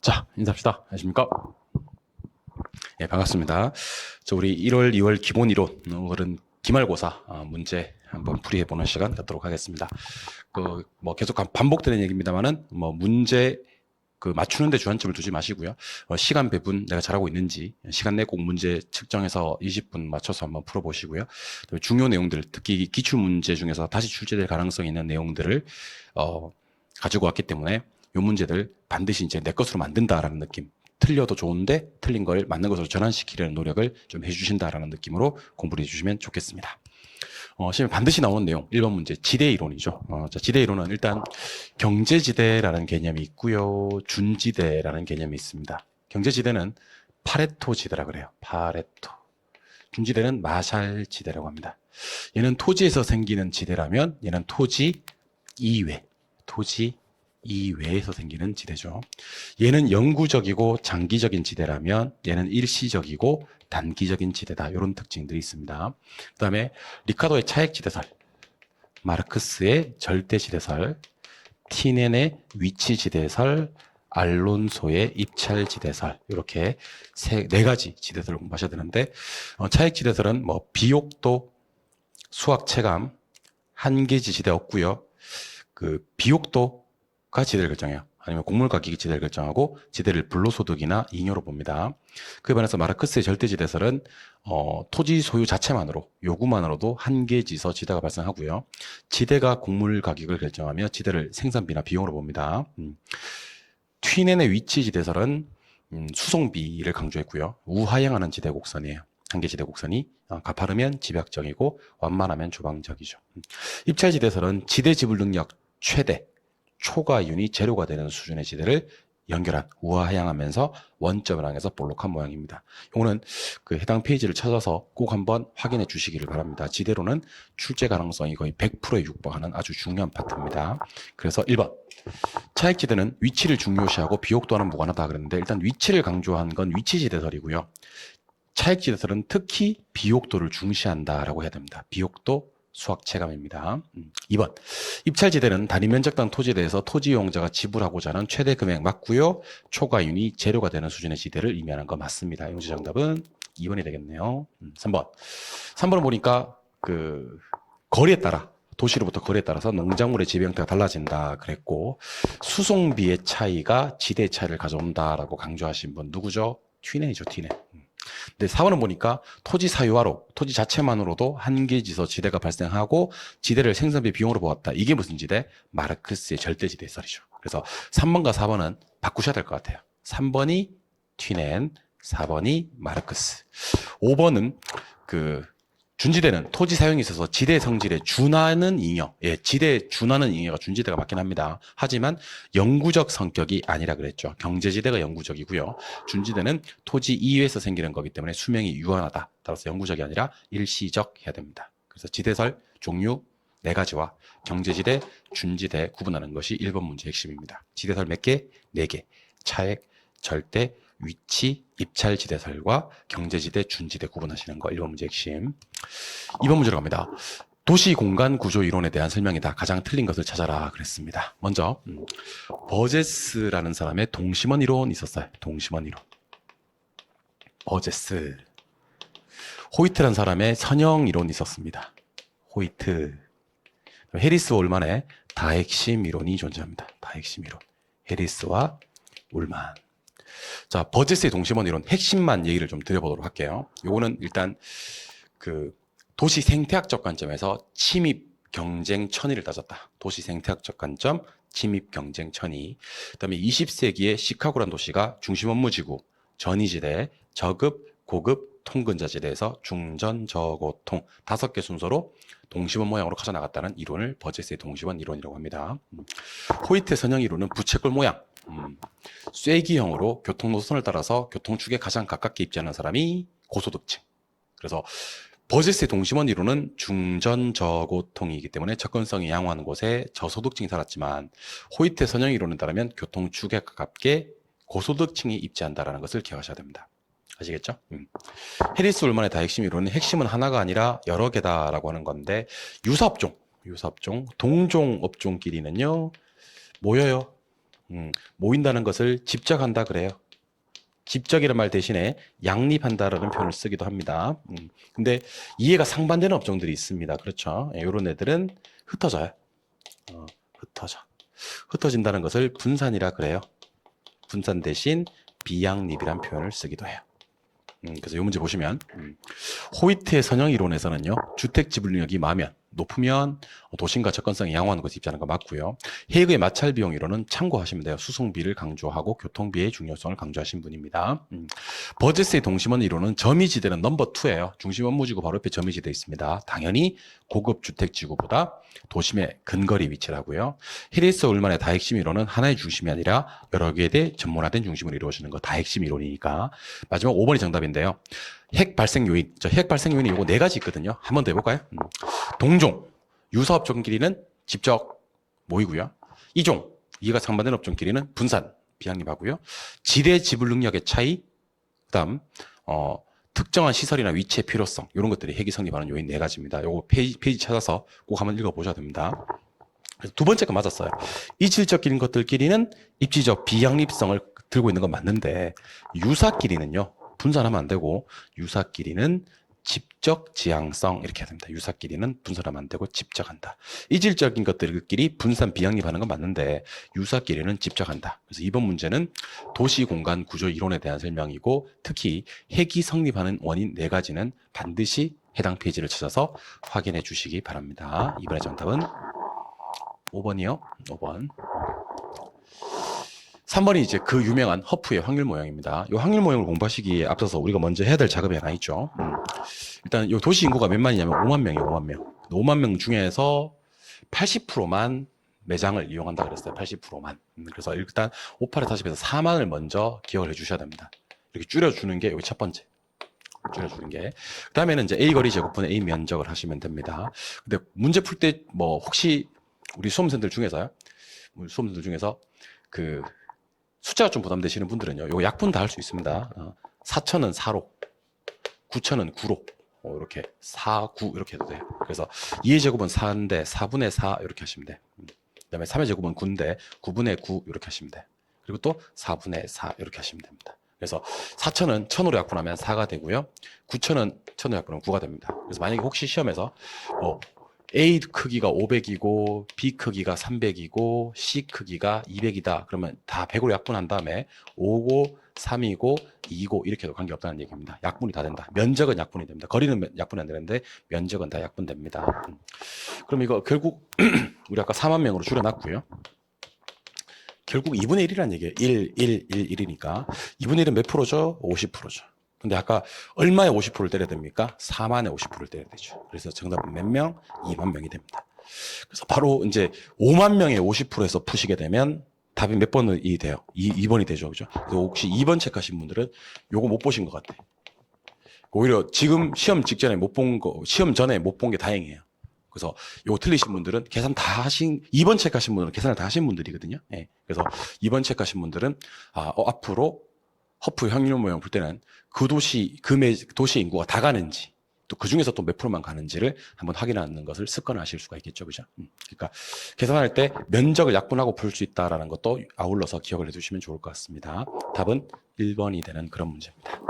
자, 인사합시다. 안녕하십니까? 예, 반갑습니다. 우리 1월, 2월 기본 이론, 오늘은 기말고사 문제 한번 풀이해보는 시간 갖도록 하겠습니다. 계속 반복되는 얘기입니다만은, 문제, 맞추는데 주안점을 두지 마시고요. 시간 배분 내가 잘하고 있는지, 시간 내 꼭 문제 측정해서 20분 맞춰서 한번 풀어보시고요. 중요 내용들, 특히 기출문제 중에서 다시 출제될 가능성이 있는 내용들을, 가지고 왔기 때문에 이 문제들 반드시 이제 내 것으로 만든다라는 느낌. 틀려도 좋은데 틀린 걸 맞는 것으로 전환시키려는 노력을 좀 해주신다라는 느낌으로 공부를 해주시면 좋겠습니다. 시험에 반드시 나오는 내용 1번 문제 지대 이론이죠. 지대 이론은 일단 경제지대라는 개념이 있고요. 준지대라는 개념이 있습니다. 경제지대는 파레토 지대라 그래요. 파레토. 준지대는 마샬 지대라고 합니다. 얘는 토지에서 생기는 지대라면 얘는 토지 이외에서 생기는 지대죠. 얘는 영구적이고 장기적인 지대라면 얘는 일시적이고 단기적인 지대다. 이런 특징들이 있습니다. 그 다음에 리카도의 차액지대설, 마르크스의 절대지대설, 티넨의 위치지대설, 알론소의 입찰지대설, 이렇게 네 가지 지대설을 공부하셔야 되는데, 차액지대설은 비옥도, 수학체감, 한계지 지대 없고요. 비옥도가 지대를 결정해요. 아니면 곡물 가격이 지대를 결정하고 지대를 불로소득이나 잉여로 봅니다. 그에 반해서 마르크스의 절대지대설은 토지 소유 자체만으로, 요구만으로도 한계지서 지대가 발생하고요. 지대가 곡물 가격을 결정하며 지대를 생산비나 비용으로 봅니다. 튀넨의 위치지대설은 수송비를 강조했고요. 우하향하는 지대 곡선이에요. 한계지대 곡선이 가파르면 집약적이고 완만하면 조방적이죠. 입찰지대설은 지대 지불 능력 최대, 초과이윤이 제로가 되는 수준의 지대를 연결한 우하향하면서 원점을 향해서 볼록한 모양입니다. 이거는 해당 페이지를 찾아서 꼭 한번 확인해 주시기를 바랍니다. 지대로는 출제 가능성이 거의 100%에 육박하는 아주 중요한 파트입니다. 그래서 1번 차액지대는 위치를 중요시하고 비옥도와는 무관하다 그랬는데 일단 위치를 강조한 건 위치지대설이고요. 차액지대설은 특히 비옥도를 중시한다라고 해야 됩니다. 비옥도 수학체감입니다. 2번 입찰지대는 단위 면적당 토지에 대해서 토지이용자가 지불하고자 하는 최대 금액 맞고요. 초과이윤이 제로가 되는 수준의 지대를 의미하는 거 맞습니다. 이 문제 정답은 2번이 되겠네요. 3번은 보니까 거리에 따라 도시로부터 거리에 따라서 농작물의 재배 형태가 달라진다 그랬고 수송비의 차이가 지대의 차이를 가져온다라고 강조하신 분 누구죠? 튀넨이죠. 튀넨. 근데 4번은 보니까 토지 사유화로 토지 자체만으로도 한계지서 지대가 발생하고 지대를 생산비 비용으로 보았다. 이게 무슨 지대? 마르크스의 절대지대설이죠. 그래서 3번과 4번은 바꾸셔야 될 것 같아요. 3번이 튀넨, 4번이 마르크스. 5번은 준지대는 토지 사용에 있어서 지대 성질에 준하는 잉여, 지대에 준하는 잉여가 준지대가 맞긴 합니다. 하지만 영구적 성격이 아니라 그랬죠. 경제지대가 영구적이고요. 준지대는 토지 이외에서 생기는 거기 때문에 수명이 유한하다. 따라서 영구적이 아니라 일시적 해야 됩니다. 그래서 지대설 종류 4가지와 경제지대, 준지대 구분하는 것이 1번 문제 핵심입니다. 지대설 몇 개? 4개. 차액, 절대, 위치, 입찰지대설과 경제지대, 준지대 구분하시는 거 1번 문제 핵심. 2번 문제로 갑니다. 도시 공간 구조 이론에 대한 설명이다. 가장 틀린 것을 찾아라 그랬습니다. 먼저 버제스라는 사람의 동심원 이론이 있었어요. 동심원 이론. 버제스. 호이트라는 사람의 선형 이론이 있었습니다. 호이트. 해리스 올만의 다핵심 이론이 존재합니다. 다핵심 이론. 해리스와 올만. 자, 버제스의 동심원 이론 핵심만 얘기를 좀 드려보도록 할게요. 요거는 일단 도시 생태학적 관점에서 침입 경쟁 천위를 따졌다. 도시 생태학적 관점 침입 경쟁 천위. 그다음에 20세기의 시카고란 도시가 중심 업무 지구, 전이지대, 저급, 고급, 통근자지대에서 중전, 저고통 5개 순서로 동심원 모양으로 가져나갔다는 이론을 버제스의 동심원 이론이라고 합니다. 호이트의 선형 이론은 부채꼴 모양. 쐐기형으로 교통노선을 따라서 교통축에 가장 가깝게 입지하는 사람이 고소득층. 그래서 버제스의 동심원 이론은 중전 저고통이기 때문에 접근성이 양호한 곳에 저소득층이 살았지만 호이트의 선형 이론에 따르면 교통축에 가깝게 고소득층이 입지한다는 것을 기억하셔야 됩니다. 아시겠죠? 해리스 올만의 다핵심 이론은 핵심은 하나가 아니라 여러 개다라고 하는 건데 유사업종, 동종 업종끼리는요 모여요. 모인다는 것을 집적한다 그래요. 집적이라는 말 대신에 양립한다라는 표현을 쓰기도 합니다. 근데 이해가 상반되는 업종들이 있습니다. 그렇죠? 이런 애들은 흩어져요. 흩어져. 흩어진다는 것을 분산이라 그래요. 분산 대신 비양립이란 표현을 쓰기도 해요. 그래서 이 문제 보시면 호이트의 선형 이론에서는요, 주택 지불능력이 높으면 도심과 접근성이 양호한 것이 입자는 거 맞고요. 헤이그의 마찰 비용 이론은 참고하시면 돼요. 수송비를 강조하고 교통비의 중요성을 강조하신 분입니다. 버제스의 동심원 이론은 점이지대는 넘버 2예요. 중심 업무지구 바로 옆에 점이지대 있습니다. 당연히 고급 주택지구보다 도심의 근거리 위치라고요. 히리스 올만의 다핵심 이론은 하나의 중심이 아니라 여러 개에 대해 전문화된 중심으로 이루어지는 거 다핵심 이론이니까. 마지막 5번이 정답인데요. 핵 발생 요인. 핵 발생 요인이 요거 4가지 있거든요. 한 번 더 해볼까요? 동종, 유사 업종끼리는 집적 모이고요. 이종, 이해가 상반된 업종끼리는 분산, 비양립하고요. 지대 지불 능력의 차이, 그다음 특정한 시설이나 위치의 필요성, 이런 것들이 핵이 성립하는 요인 4가지입니다. 요거 페이지 찾아서 꼭 한번 읽어보셔야 됩니다. 그래서 두 번째 거 맞았어요. 이질적인 것들끼리는 입지적 비양립성을 들고 있는 건 맞는데 유사끼리는요, 분산하면 안 되고 유사끼리는 집적 지향성 이렇게 해야 됩니다. 유사끼리는 분산하면 안 되고 집적한다. 이질적인 것들끼리 분산 비양립하는 건 맞는데 유사끼리는 집적한다. 그래서 이번 문제는 도시 공간 구조 이론에 대한 설명이고 특히 핵이 성립하는 원인 4가지는 반드시 해당 페이지를 찾아서 확인해 주시기 바랍니다. 이번에 정답은 5번이요. 5번. 3번이 이제 그 유명한 허프의 확률 모형입니다. 이 확률 모형을 공부하시기에 앞서서 우리가 먼저 해야 될 작업이 하나 있죠. 일단 이 도시 인구가 몇 만이냐면 5만 명이에요. 5만 명. 5만 명 중에서 80%만 매장을 이용한다 그랬어요. 80%만. 그래서 일단 58에 40에서 4만을 먼저 기억을 해 주셔야 됩니다. 이렇게 줄여주는 게 여기 첫 번째. 줄여주는 게. 그 다음에는 이제 A 거리 제곱분의 A 면적을 하시면 됩니다. 근데 문제 풀 때 뭐 혹시 우리 수험생들 중에서요? 수험생들 중에서 그 숫자가 좀 부담되시는 분들은요, 요거 약분 다 할 수 있습니다. 4천은 4로, 9천은 9로, 이렇게 4, 9 이렇게 해도 돼요. 그래서 2의 제곱은 4인데 4분의 4 이렇게 하시면 돼. 그 다음에 3의 제곱은 9인데 9분의 9 이렇게 하시면 돼. 그리고 또 4분의 4 이렇게 하시면 됩니다. 그래서 4천은 1000으로 약분하면 4가 되고요. 9천은 1000으로 약분하면 9가 됩니다. 그래서 만약에 혹시 시험에서 A 크기가 500이고 B 크기가 300이고 C 크기가 200이다. 그러면 다 100으로 약분한 다음에 5고 3이고 2고 이렇게 해도 관계없다는 얘기입니다. 약분이 다 된다. 면적은 약분이 됩니다. 거리는 약분이 안 되는데 면적은 다 약분됩니다. 그럼 이거 결국 우리 아까 4만 명으로 줄여놨고요. 결국 2분의 1이라는 얘기예요. 1, 1, 1, 1이니까 2분의 1은 몇 프로죠? 50%죠. 근데 아까 얼마에 50%를 때려야 됩니까? 4만에 50%를 때려야 되죠. 그래서 정답은 몇 명? 2만 명이 됩니다. 그래서 바로 이제 5만 명의 50%에서 푸시게 되면 답이 몇 번이 돼요? 2번이 되죠. 그죠? 그래서 혹시 2번 체크하신 분들은 요거 못 보신 것 같아요. 오히려 지금 시험 직전에 못 본 거, 시험 전에 못 본 게 다행이에요. 그래서 요거 틀리신 분들은 계산 다 하신, 2번 체크하신 분들은 계산을 다 하신 분들이거든요. 예. 그래서 2번 체크하신 분들은 앞으로 허프 확률 모형 풀 때는 그 도시, 도시 인구가 다 가는지, 또 그 중에서 또 몇 프로만 가는지를 한번 확인하는 것을 습관화하실 수가 있겠죠. 그죠? 그러니까 계산할 때 면적을 약분하고 풀 수 있다라는 것도 아울러서 기억을 해두시면 좋을 것 같습니다. 답은 1번이 되는 그런 문제입니다.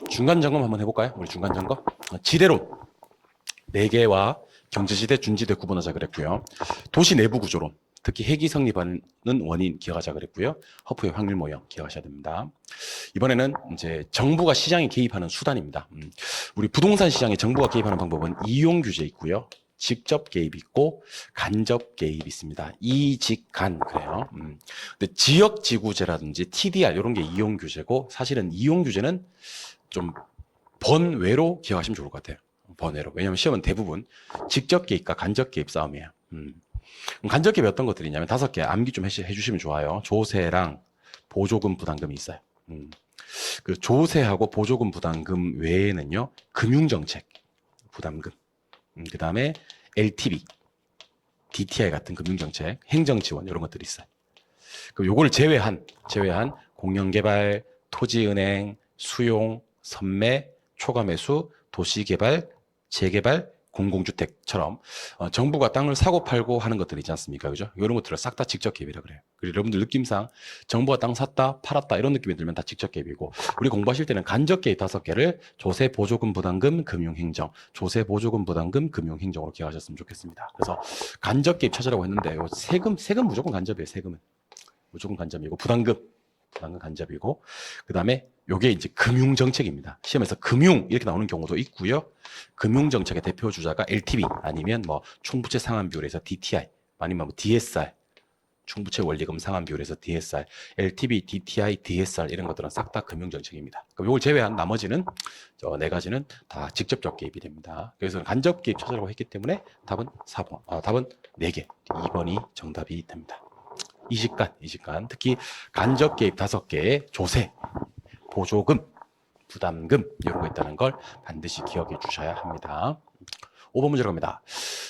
중간 점검 한번 해볼까요? 우리 중간 점검. 지대론 4개와 경제지대, 준지대 구분하자 그랬고요. 도시 내부 구조론, 특히 핵이 성립하는 원인 기억하자 그랬고요. 허프의 확률 모형 기억하셔야 됩니다. 이번에는 이제 정부가 시장에 개입하는 수단입니다. 우리 부동산 시장에 정부가 개입하는 방법은 이용 규제 있고요. 직접 개입 있고 간접 개입 있습니다. 이직간 그래요. 근데 지역 지구제라든지 TDR 이런 게 이용 규제고 사실은 이용 규제는 좀 번외로 기억하시면 좋을 것 같아요. 번외로. 왜냐하면 시험은 대부분 직접 개입과 간접 개입 싸움이에요. 간접 개입이 어떤 것들이 있냐면 5개 암기 좀 해주시면 좋아요. 조세랑 보조금 부담금이 있어요. 그 조세하고 보조금 부담금 외에는요, 금융정책 부담금, 그 다음에 LTV, DTI 같은 금융정책, 행정지원 이런 것들이 있어요. 그럼 요걸 제외한 공영개발, 토지은행, 수용, 선매, 초과매수, 도시개발, 재개발, 공공주택처럼 정부가 땅을 사고 팔고 하는 것들 있지 않습니까? 그죠? 이런 것들을 싹 다 직접 개입이라 그래요. 그리고 여러분들 느낌상 정부가 땅 샀다, 팔았다 이런 느낌이 들면 다 직접 개입이고 우리 공부하실 때는 간접 개입 5개를 조세, 보조금, 부담금, 금융행정, 조세, 보조금, 부담금, 금융행정으로 기억하셨으면 좋겠습니다. 그래서 간접 개입 찾으라고 했는데 요 세금 무조건 간접이에요. 세금은 무조건 간접이고 부담금 간접이고 그 다음에 요게 이제 금융정책입니다. 시험에서 금융 이렇게 나오는 경우도 있고요. 금융정책의 대표 주자가 LTV 아니면 뭐 총부채 상환 비율에서 DTI 아니면 뭐 DSR 총부채 원리금 상환 비율에서 DSR, LTV, DTI, DSR 이런 것들은 싹 다 금융정책입니다. 그럼 이걸 제외한 나머지는 저 4가지는 다 직접적 개입이 됩니다. 그래서 간접 개입 찾으라고 했기 때문에 답은 4번, 답은 4개, 2번이 정답이 됩니다. 이 시간 특히 간접 개입 5개의 조세, 보조금, 부담금 이런 거 있다는 걸 반드시 기억해 주셔야 합니다. 5번 문제로 갑니다.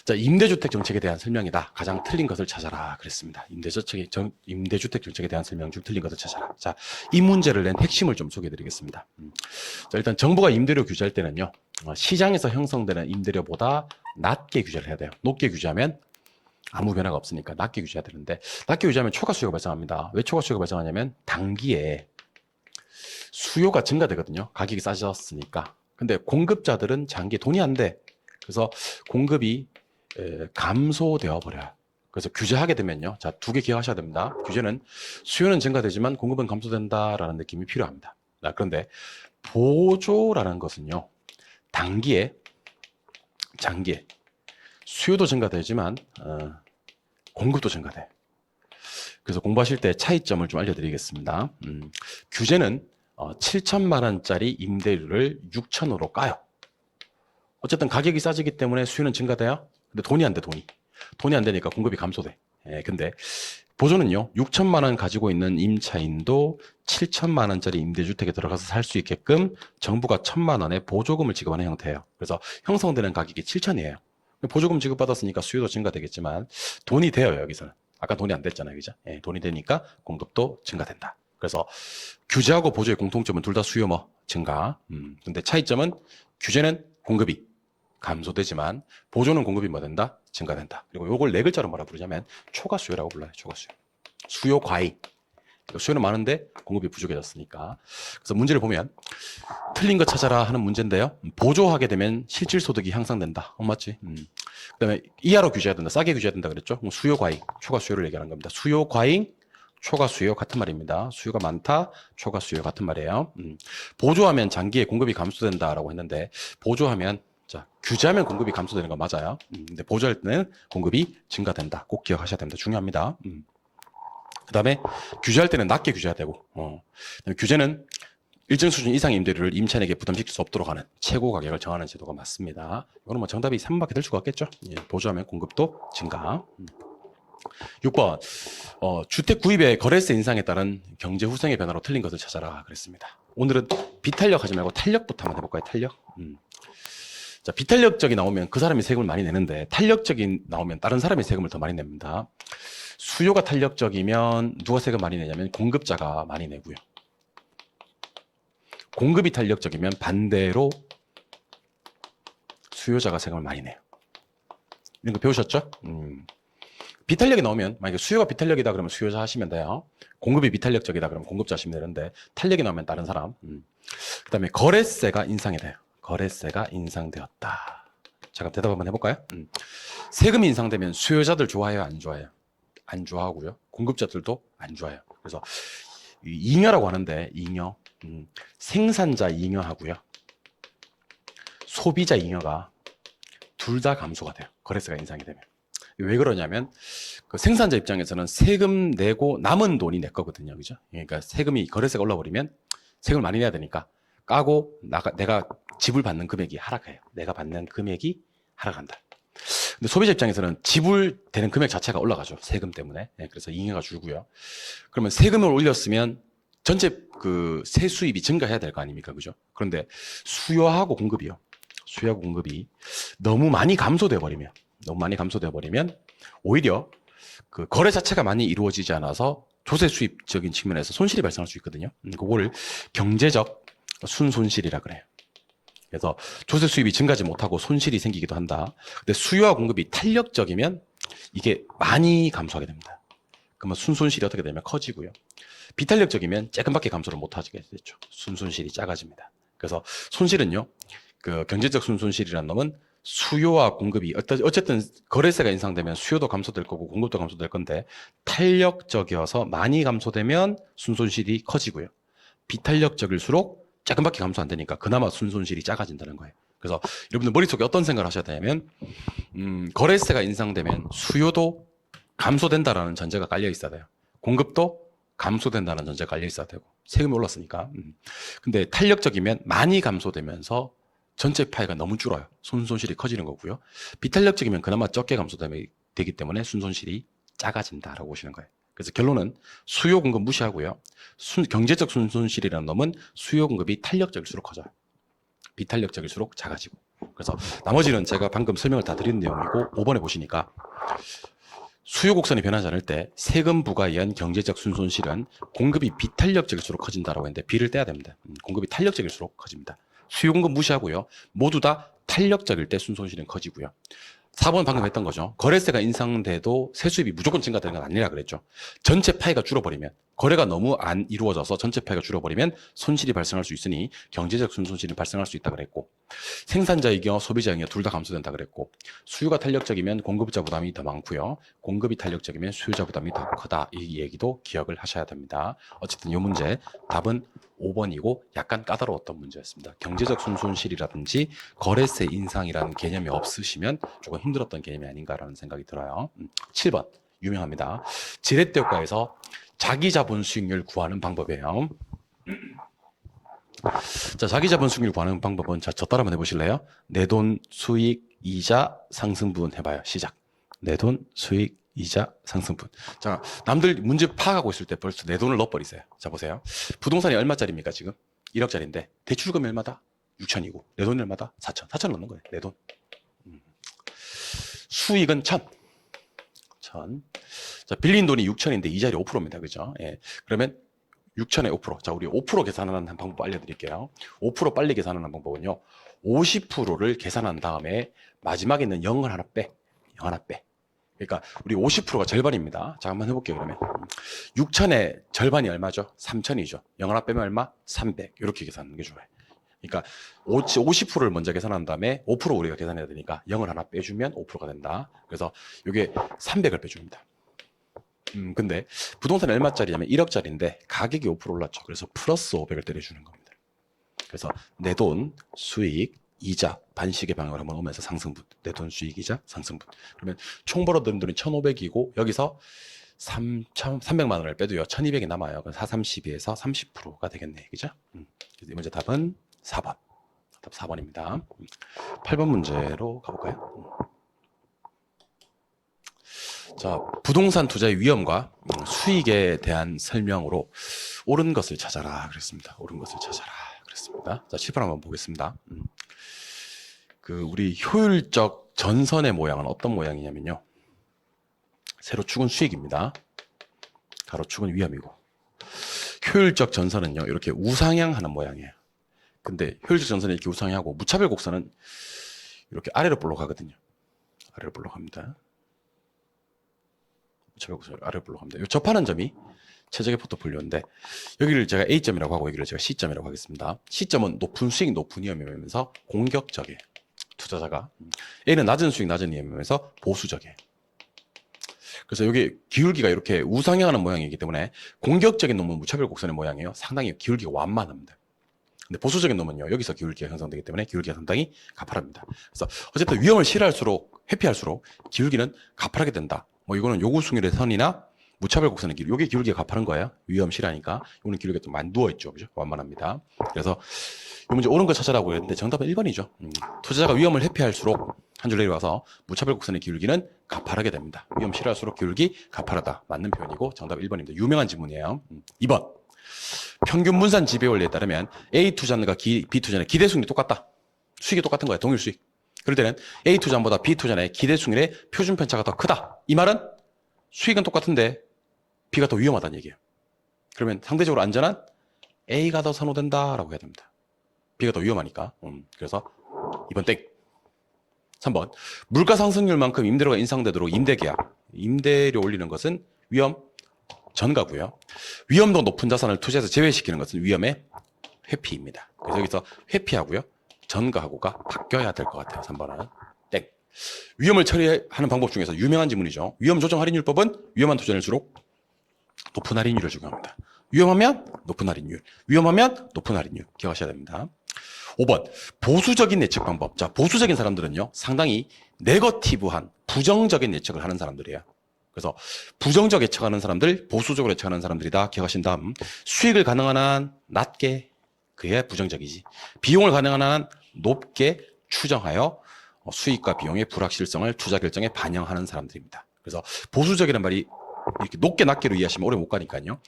자, 임대주택 정책에 대한 설명이다. 가장 틀린 것을 찾아라 그랬습니다. 임대주택 정책에 대한 설명 중 틀린 것을 찾아라. 자, 이 문제를 낸 핵심을 좀 소개해 드리겠습니다. 자, 일단 정부가 임대료 규제할 때는요. 시장에서 형성되는 임대료보다 낮게 규제를 해야 돼요. 높게 규제하면 아무 변화가 없으니까 낮게 규제해야 되는데 낮게 규제하면 초과 수요가 발생합니다. 왜 초과 수요가 발생하냐면 단기에 수요가 증가되거든요. 가격이 싸졌으니까. 근데 공급자들은 장기에 돈이 안 돼. 그래서 공급이 감소되어 버려요. 그래서 규제하게 되면요. 자, 2개 기억하셔야 됩니다. 규제는 수요는 증가되지만 공급은 감소된다라는 느낌이 필요합니다. 자, 그런데 보조라는 것은요. 단기에 장기에 수요도 증가되지만 공급도 증가돼. 그래서 공부하실 때 차이점을 좀 알려드리겠습니다. 규제는 7천만 원짜리 임대료를 6천으로 까요. 어쨌든 가격이 싸지기 때문에 수요는 증가돼요. 근데 돈이 안 돼, 돈이 안 되니까 공급이 감소돼. 근데 보조는요, 6천만 원 가지고 있는 임차인도 7천만 원짜리 임대주택에 들어가서 살 수 있게끔 정부가 1,000만 원의 보조금을 지급하는 형태예요. 그래서 형성되는 가격이 7천이에요. 보조금 지급받았으니까 수요도 증가되겠지만 돈이 돼요, 여기서는. 아까 돈이 안 됐잖아요, 그죠? 돈이 되니까 공급도 증가된다. 그래서 규제하고 보조의 공통점은 둘 다 수요 증가. 근데 차이점은 규제는 공급이 감소되지만 보조는 공급이 된다? 증가된다. 그리고 요걸 4글자로 뭐라 부르냐면 초과 수요라고 불러요. 초과 수요. 수요 과잉. 수요는 많은데 공급이 부족해졌으니까. 그래서 문제를 보면 틀린 거 찾아라 하는 문제인데요. 보조하게 되면 실질 소득이 향상된다. 맞지? 그다음에 이하로 규제해야 된다. 싸게 규제해야 된다 그랬죠? 수요 과잉, 초과 수요를 얘기하는 겁니다. 수요 과잉, 초과 수요 같은 말입니다. 수요가 많다, 초과 수요 같은 말이에요. 보조하면 장기에 공급이 감소된다라고 했는데 보조하면 자, 규제하면 공급이 감소되는 거 맞아요. 근데 보조할 때는 공급이 증가된다. 꼭 기억하셔야 됩니다. 중요합니다. 그 다음에 규제할 때는 낮게 규제해야 되고, 규제는 일정 수준 이상의 임대료를 임차인에게 부담시킬 수 없도록 하는 최고 가격을 정하는 제도가 맞습니다. 이거는 뭐 정답이 3번밖에 될 수가 없겠죠. 보조하면 공급도 증가. 6번, 주택 구입의 거래세 인상에 따른 경제 후생의 변화로 틀린 것을 찾아라 그랬습니다. 오늘은 비탄력 하지 말고 탄력부터 한번 해볼까요? 탄력. 자, 비탄력적이 나오면 그 사람이 세금을 많이 내는데 탄력적인 나오면 다른 사람이 세금을 더 많이 냅니다. 수요가 탄력적이면 누가 세금 많이 내냐면 공급자가 많이 내고요. 공급이 탄력적이면 반대로 수요자가 세금을 많이 내요. 이런 거 배우셨죠? 비탄력이 나오면 만약에 수요가 비탄력이다 그러면 수요자 하시면 돼요. 공급이 비탄력적이다 그러면 공급자 하시면 되는데 탄력이 나오면 다른 사람. 그 다음에 거래세가 인상이 돼요. 거래세가 인상되었다. 자, 그럼 대답 한번 해볼까요? 세금이 인상되면 수요자들 좋아해요? 안 좋아해요? 안 좋아하고요. 공급자들도 안 좋아해요. 그래서 잉여라고 하는데 잉여, 생산자 잉여하고요. 소비자 잉여가 둘 다 감소가 돼요. 거래세가 인상이 되면. 왜 그러냐면 그 생산자 입장에서는 세금 내고 남은 돈이 내 거거든요. 그죠? 그러니까 세금이 거래세가 올라버리면 세금을 많이 내야 되니까 까고 내가 지불받는 금액이 하락해요. 내가 받는 금액이 하락한다. 근데 소비자 입장에서는 지불되는 금액 자체가 올라가죠. 세금 때문에. 그래서 잉여가 줄고요. 그러면 세금을 올렸으면 전체 그 세수입이 증가해야 될 거 아닙니까? 그죠? 그런데 수요하고 공급이 너무 많이 감소돼 버리면 오히려 그 거래 자체가 많이 이루어지지 않아서 조세 수입적인 측면에서 손실이 발생할 수 있거든요. 그거를 경제적 순손실이라 그래요. 그래서 조세 수입이 증가하지 못하고 손실이 생기기도 한다. 근데 수요와 공급이 탄력적이면 이게 많이 감소하게 됩니다. 그러면 순손실이 어떻게 되면 커지고요. 비탄력적이면 조금밖에 감소를 못하게 되죠. 순손실이 작아집니다. 그래서 손실은요, 그 경제적 순손실이라는 놈은 수요와 공급이 어쨌든 거래세가 인상되면 수요도 감소될 거고 공급도 감소될 건데 탄력적이어서 많이 감소되면 순손실이 커지고요. 비탄력적일수록 조금밖에 감소 안 되니까 그나마 순손실이 작아진다는 거예요. 그래서 여러분들 머릿속에 어떤 생각을 하셔야 되냐면 거래세가 인상되면 수요도 감소된다라는 전제가 깔려 있어야 돼요. 공급도 감소된다는 전제가 깔려 있어야 되고 세금이 올랐으니까. 근데 탄력적이면 많이 감소되면서 전체 파이가 너무 줄어요. 순손실이 커지는 거고요. 비탄력적이면 그나마 적게 감소되기 때문에 순손실이 작아진다라고 보시는 거예요. 그래서 결론은 수요 공급 무시하고요. 경제적 순손실이라는 놈은 수요 공급이 탄력적일수록 커져요. 비탄력적일수록 작아지고. 그래서 나머지는 제가 방금 설명을 다 드린 내용이고 5번에 보시니까 수요 곡선이 변하지 않을 때 세금 부과에 의한 경제적 순손실은 공급이 비탄력적일수록 커진다라고 했는데 B를 떼야 됩니다. 공급이 탄력적일수록 커집니다. 수요 공급 무시하고요. 모두 다 탄력적일 때 순손실은 커지고요. 4번 방금 했던 거죠. 거래세가 인상돼도 세수입이 무조건 증가되는 건 아니라 그랬죠. 전체 파이가 줄어버리면 거래가 너무 안 이루어져서 전체 파이가 줄어버리면 손실이 발생할 수 있으니 경제적 순손실이 발생할 수 있다 그랬고 생산자이겨 소비자이겨 둘 다 감소된다 그랬고 수요가 탄력적이면 공급자 부담이 더 많고요. 공급이 탄력적이면 수요자 부담이 더 크다. 이 얘기도 기억을 하셔야 됩니다. 어쨌든 이 문제 답은 5번이고 약간 까다로웠던 문제였습니다. 경제적 순손실이라든지 거래세 인상이라는 개념이 없으시면 조금 힘들었던 개념이 아닌가라는 생각이 들어요. 7번 유명합니다. 지렛대 효과에서 자기 자본 수익률 구하는 방법이에요. 자, 자기 자본 수익률 구하는 방법은 저 따라 한번 해보실래요? 내 돈, 수익, 이자, 상승분 해봐요. 시작. 내 돈, 수익, 이자, 상승분. 자, 남들 문제 파악하고 있을 때 벌써 내 돈을 넣어버리세요. 자, 보세요. 부동산이 얼마짜리입니까, 지금? 1억짜리인데 대출금이 얼마다? 6천이고 내 돈이 얼마다? 4천. 4천 넣는 거예요. 내 돈. 수익은 1,000. 자, 빌린 돈이 6천인데 이자율이 5%입니다. 그죠? 예. 그러면 6천에 5%. 자, 우리 5% 계산하는 방법 알려드릴게요. 5% 빨리 계산하는 방법은요. 50%를 계산한 다음에 마지막에 있는 0을 하나 빼. 0 하나 빼. 그러니까 우리 50%가 절반입니다. 자, 한번 해볼게요. 그러면 6천의 절반이 얼마죠? 3천이죠. 0 하나 빼면 얼마? 300. 이렇게 계산하는 게 좋아요. 그러니까 50%를 먼저 계산한 다음에 5% 우리가 계산해야 되니까 0을 하나 빼주면 5%가 된다. 그래서 이게 300을 빼줍니다. 근데 부동산이 얼마짜리냐면 1억짜리인데 가격이 5% 올랐죠. 그래서 플러스 500을 때려주는 겁니다. 그래서 내 돈, 수익, 이자, 반식의 방향으로 한번 오면서 상승분. 내 돈, 수익, 이자, 상승분. 그러면 총 벌어들인 돈이 1,500이고 여기서 300만 원을 빼도요. 1,200이 남아요. 그럼 432에서 30%가 되겠네. 그죠? 그래서 이 문제 답은 4번. 답 4번입니다. 8번 문제로 가볼까요? 자, 부동산 투자의 위험과 수익에 대한 설명으로 옳은 것을 찾아라 그랬습니다. 옳은 것을 찾아라 그랬습니다. 자, 7번 한번 보겠습니다. 우리 효율적 전선의 모양은 어떤 모양이냐면요. 세로축은 수익입니다. 가로축은 위험이고. 효율적 전선은요, 이렇게 우상향하는 모양이에요. 근데 효율적 전선이 이렇게 우상향하고 무차별 곡선은 이렇게 아래로 볼록하거든요. 아래로 볼록합니다. 무차별 곡선 아래로 볼록합니다. 이 접하는 점이 최적의 포트폴리오인데 여기를 제가 A점이라고 하고 여기를 제가 C점이라고 하겠습니다. C점은 높은 수익, 높은 위험이면서 공격적이에요. 투자자가. A는 낮은 수익, 낮은 위험이면서 보수적이에요. 그래서 여기 기울기가 이렇게 우상향하는 모양이기 때문에 공격적인 놈은 무차별 곡선의 모양이에요. 상당히 기울기가 완만합니다. 근데 보수적인 놈은요, 여기서 기울기가 형성되기 때문에 기울기가 상당히 가파릅니다. 그래서 어쨌든 위험을 싫어할수록, 회피할수록 기울기는 가파르게 된다. 뭐 이거는 요구승률의 선이나 무차별 곡선의 기울기, 요게 기울기가 가파른 거예요. 위험 싫어하니까. 이거는 기울기가 좀 많이 누워있죠. 그죠? 완만합니다. 그래서 이 문제 옳은 거 찾아라고 했는데 정답은 1번이죠. 투자자가 위험을 회피할수록 한 줄 내려와서 무차별 곡선의 기울기는 가파르게 됩니다. 위험 싫어할수록 기울기 가파르다. 맞는 표현이고 정답 1번입니다. 유명한 지문이에요. 2번. 평균 분산 지배 원리에 따르면 A 투자과 B 투자는 기대 수익이 똑같다. 수익이 똑같은 거야. 동일 수익. 그럴 때는 A 투자보다 B 투자의 기대 수익률의 표준 편차가 더 크다. 이 말은 수익은 똑같은데 B가 더 위험하다는 얘기예요. 그러면 상대적으로 안전한 A가 더 선호된다라고 해야 됩니다. B가 더 위험하니까. 그래서 2번 땡. 3번. 물가 상승률만큼 임대료가 인상되도록 임대계약, 임대료 올리는 것은 위험 전가고요. 위험도 높은 자산을 투자해서 제외시키는 것은 위험의 회피입니다. 그래서 여기서 회피하고요. 전가하고가 바뀌어야 될 것 같아요. 3번은. 땡. 위험을 처리하는 방법 중에서 유명한 지문이죠. 위험 조정 할인율법은 위험한 투자일수록 높은 할인율을 적용합니다. 위험하면 높은 할인율, 위험하면 높은 할인율 기억하셔야 됩니다. 5번 보수적인 예측 방법. 자, 보수적인 사람들은요 상당히 네거티브한 부정적인 예측을 하는 사람들이에요. 그래서 부정적 예측하는 사람들, 보수적으로 예측하는 사람들이다 기억하신 다음, 수익을 가능한 한 낮게, 그게 부정적이지, 비용을 가능한 한 높게 추정하여 수익과 비용의 불확실성을 투자 결정에 반영하는 사람들입니다. 그래서 보수적이라는 말이 이렇게 높게 낮게로 이해하시면 오래 못 가니까요.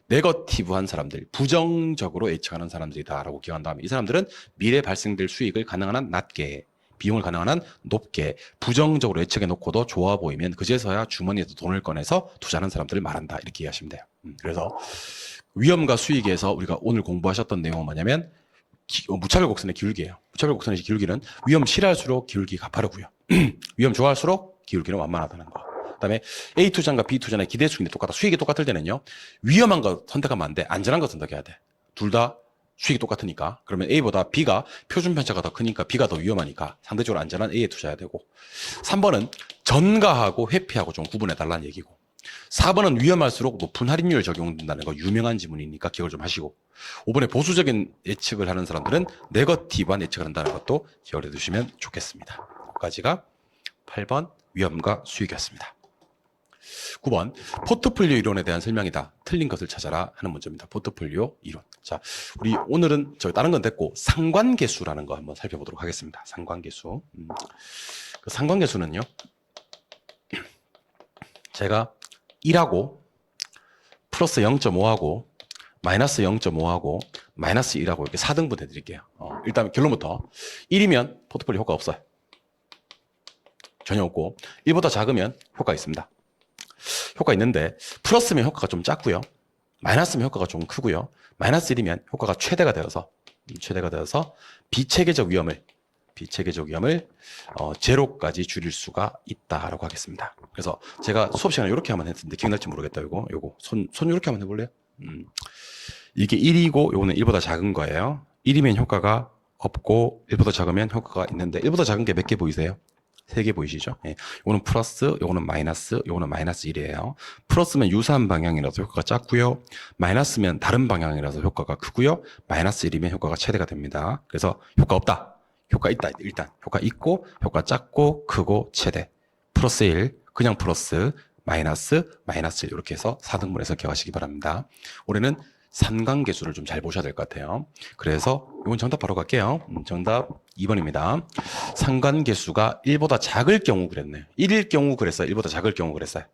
네거티브한 사람들, 부정적으로 예측하는 사람들이다라고 기억한 다음에, 이 사람들은 미래 발생될 수익을 가능한 한 낮게, 비용을 가능한 한 높게 부정적으로 예측해 놓고도 좋아 보이면 그제서야 주머니에서 돈을 꺼내서 투자하는 사람들을 말한다, 이렇게 이해하시면 돼요. 그래서 위험과 수익에서 우리가 오늘 공부하셨던 내용은 뭐냐면 무차별 곡선의 기울기예요. 무차별 곡선의 기울기는 위험 싫어할수록 기울기 가파르고요. 위험 좋아할수록 기울기는 완만하다는 거. 그다음에 A 투자과 B 투자의 기대 수익이 똑같다. 수익이 똑같을 때는요, 위험한 거 선택하면 안 돼. 안전한 거 선택해야 돼. 둘 다 수익이 똑같으니까. 그러면 A보다 B가 표준 편차가 더 크니까 B가 더 위험하니까 상대적으로 안전한 A에 투자해야 되고, 3번은 전가하고 회피하고 좀 구분해 달라는 얘기고, 4번은 위험할수록 높은 할인율 적용된다는 거 유명한 지문이니까 기억을 좀 하시고, 5번에 보수적인 예측을 하는 사람들은 네거티브한 예측을 한다는 것도 기억을 해두시면 좋겠습니다. 여기까지가 8번 위험과 수익이었습니다. 9번 포트폴리오 이론에 대한 설명이다. 틀린 것을 찾아라 하는 문제입니다. 포트폴리오 이론. 자, 우리 오늘은 다른 건 됐고 상관계수라는 거 한번 살펴보도록 하겠습니다. 상관계수. 그 상관계수는요, 제가 1하고 플러스 0.5하고 마이너스 0.5하고 마이너스 1하고 이렇게 4등분 해드릴게요. 일단 결론부터 1이면 포트폴리오 효과 없어요. 전혀 없고, 1보다 작으면 효과 있습니다. 효과 있는데 플러스면 효과가 좀 작고요, 마이너스면 효과가 좀 크고요, 마이너스 1이면 효과가 최대가 되어서 비체계적 위험을 제로까지 줄일 수가 있다라고 하겠습니다. 그래서 제가 수업 시간에 이렇게 한번 했는데 기억날지 모르겠다. 요거 손 이렇게 한번 해볼래요? 이게 1이고 요거는 1보다 작은 거예요. 1이면 효과가 없고 1보다 작으면 효과가 있는데, 1보다 작은 게 몇 개 보이세요? 3개 보이시죠? 예. 요거는 플러스, 요거는 마이너스, 요거는 마이너스 1이에요. 플러스면 유사한 방향이라서 효과가 작고요, 마이너스면 다른 방향이라서 효과가 크고요, 마이너스 1이면 효과가 최대가 됩니다. 그래서 효과 없다, 효과 있다. 일단 효과 있고, 효과 작고 크고 최대, 플러스 1, 그냥 플러스, 마이너스 1 이렇게 해서 4등분해서 기억하시기 바랍니다. 올해는 상관계수를 좀 잘 보셔야 될 것 같아요. 그래서 이건 정답 바로 갈게요. 정답 2번입니다. 상관계수가 1보다 작을 경우 그랬네요. 1일 경우 그랬어요. 1보다 작을 경우 그랬어요.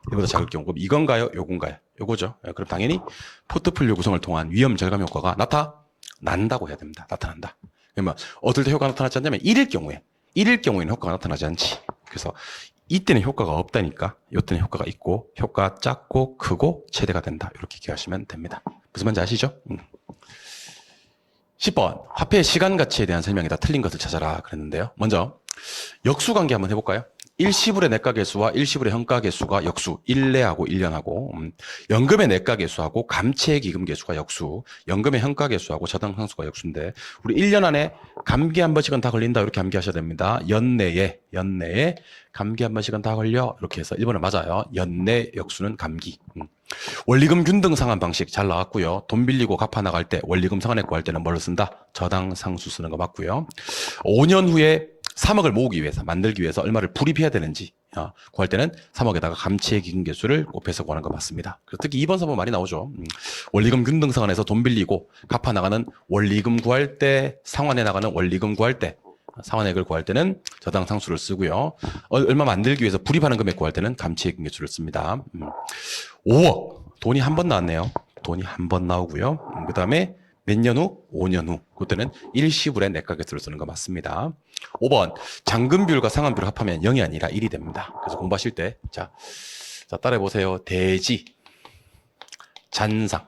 1보다 작을 경우. 그럼 이건가요? 요건가요? 요거죠. 그럼 당연히 포트폴리오 구성을 통한 위험 절감 효과가 나타난다고 해야 됩니다. 나타난다. 그러면 어떨 때 효과가 나타나지 않냐면 1일 경우에는 효과가 나타나지 않지. 그래서 이때는 효과가 없다니까, 이때는 효과가 있고, 효과 작고 크고 최대가 된다. 이렇게 기억하시면 됩니다. 무슨 말인지 아시죠? 10번 화폐의 시간 가치에 대한 설명이다. 틀린 것을 찾아라 그랬는데요. 먼저 역수관계 한번 해볼까요? 일시불의 내가계수와 일시불의 현가계수가 역수, 1내하고 1년하고, 연금의 내가계수하고 감채의 기금계수가 역수, 연금의 현가계수하고 저당상수가 역수인데, 우리 1년 안에 감기 한 번씩은 다 걸린다, 이렇게 암기하셔야 됩니다. 연내에 감기 한 번씩은 다 걸려, 이렇게 해서 1번을 맞아요. 연내 역수는 감기. 원리금 균등 상환 방식 잘 나왔고요. 돈 빌리고 갚아 나갈 때 원리금 상환액 구할 때는 뭘 쓴다? 저당상수 쓰는 거 맞고요. 5년 후에 3억을 모으기 위해서, 만들기 위해서 얼마를 불입해야 되는지 구할 때는 3억에다가 감채의 기금계수를 곱해서 구하는 거 맞습니다. 그래서 특히 2번, 3번 많이 나오죠. 원리금 균등 상환에서 돈 빌리고 갚아 나가는 원리금 구할 때, 상환해 나가는 원리금 구할 때, 상환액을 구할 때는 저당상수를 쓰고요. 얼마 만들기 위해서 불입하는 금액 구할 때는 감채의 기금계수를 씁니다. 5억 돈이 한 번 나왔네요. 돈이 한 번 나오고요. 그 다음에 몇 년 후? 5년 후. 그때는 일시불의 내가계수를 쓰는 거 맞습니다. 5번 잔금비율과 상환비율을 합하면 0이 아니라 1이 됩니다. 그래서 공부하실 때 자 따라해 보세요. 대지, 잔상.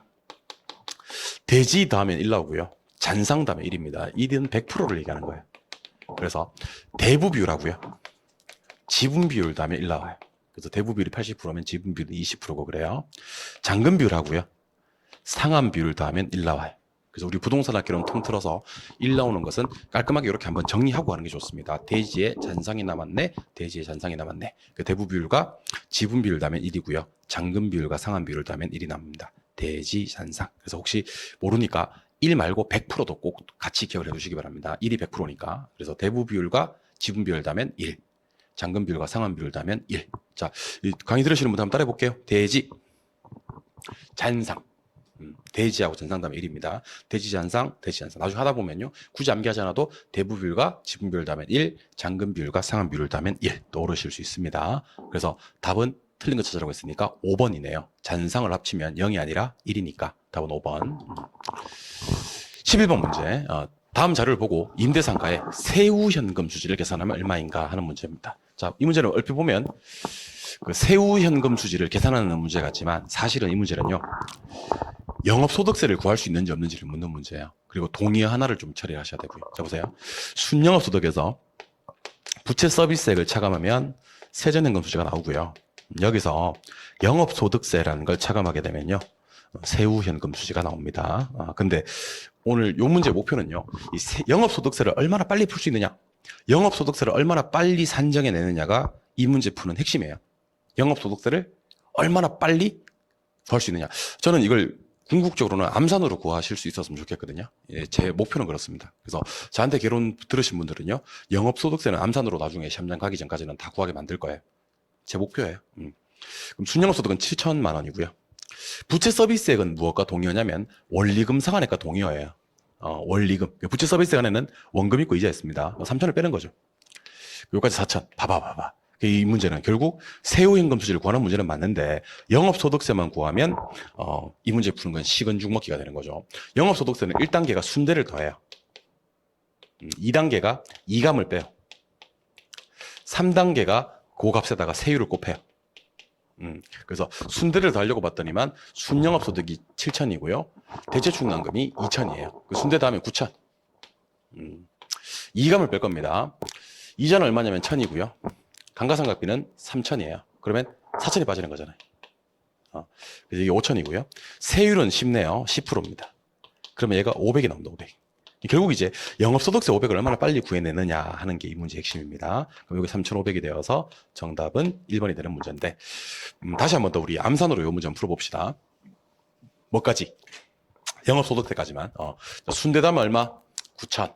대지 더하면 1 나오고요. 잔상 다음에 1입니다. 1은 100%를 얘기하는 거예요. 그래서 대부 비율하고요. 지분 비율 다음에 1 나와요. 그래서 대부 비율이 80%면 지분 비율은 20%고 그래요. 잔금 비율하고요. 상환 비율 다음엔 1 나와요. 그래서 우리 부동산 학기론 통틀어서 1 나오는 것은 깔끔하게 이렇게 한번 정리하고 가는 게 좋습니다. 대지에 잔상이 남았네, 대지에 잔상이 남았네. 그 대부 비율과 지분 비율 다음엔 1이고요. 잔금 비율과 상환 비율 다음엔 1이 남습니다. 대지 잔상. 그래서 혹시 모르니까 1 말고 100%도 꼭 같이 기억을 해두시기 바랍니다. 1이 100%니까. 그래서 대부 비율과 지분 비율 다음엔 1. 잔금 비율과 상환 비율 다음엔 1. 자, 강의 들으시는 분들 한번 따라해 볼게요. 대지, 잔상. 대지하고 잔상 다음에 1입니다. 대지 잔상, 대지 잔상. 나중에 하다 보면요. 굳이 암기하지 않아도 대부 비율과 지분 비율 다음엔 1, 잔금 비율과 상환 비율 다음엔 1 떠오르실 수 있습니다. 그래서 답은 틀린 거 찾으라고 했으니까 5번이네요. 잔상을 합치면 0이 아니라 1이니까 답은 5번. 11번 문제. 다음 자료를 보고 임대상가의 세후현금 수지를 계산하면 얼마인가 하는 문제입니다. 자, 이 문제는 얼핏 보면 그 세후현금 수지를 계산하는 문제 같지만 사실은 이 문제는요. 영업소득세를 구할 수 있는지 없는지를 묻는 문제예요. 그리고 동의 하나를 좀 처리하셔야 되고요. 자, 보세요. 순영업소득에서 부채 서비스액을 차감하면 세전현금 수지가 나오고요. 여기서 영업소득세라는 걸 차감하게 되면요. 세후현금 수지가 나옵니다. 근데 오늘 요 문제의 목표는요. 이 영업소득세를 얼마나 빨리 풀 수 있느냐. 영업소득세를 얼마나 빨리 산정해내느냐가 이 문제 푸는 핵심이에요. 영업소득세를 얼마나 빨리 구할 수 있느냐. 저는 이걸 궁극적으로는 암산으로 구하실 수 있었으면 좋겠거든요. 예, 제 목표는 그렇습니다. 그래서 저한테 결론 들으신 분들은요. 영업소득세는 암산으로 나중에 시험장 가기 전까지는 다 구하게 만들 거예요. 제 목표예요. 그럼 순영업소득은 7천만 원이고요. 부채 서비스액은 무엇과 동의어냐면 원리금 상환액과 동의어예요. 원리금. 부채 서비스액 안에는 원금 있고 이자 있습니다. 3천을 빼는 거죠. 여기까지 4천. 봐봐. 이 문제는 결국 세후현금 수지를 구하는 문제는 맞는데 영업소득세만 구하면 이 문제 푸는 건 식은 죽 먹기가 되는 거죠. 영업소득세는 1단계가 순대를 더해요. 2단계가 이감을 빼요. 3단계가 고값에다가 세율을 곱해요. 그래서 순대를 더하려고 봤더니만 순영업소득이 7천이고요. 대체충당금이 2천이에요. 그 순대 다음에 9천. 이감을 뺄 겁니다. 이자는 얼마냐면 1,000이고요. 감가상각비는 3천이에요. 그러면 4천이 빠지는 거잖아요. 그래서 이게 5천이고요. 세율은 쉽네요. 10%입니다. 그러면 얘가 500이 나옵니다. 500. 결국 이제 영업소득세 500을 얼마나 빨리 구해내느냐 하는 게 이 문제의 핵심입니다. 그럼 여기 3,500이 되어서 정답은 1번이 되는 문제인데 다시 한 번 더 우리 암산으로 이 문제 한번 풀어봅시다. 뭐까지? 영업소득세까지만. 순대담 얼마? 9천.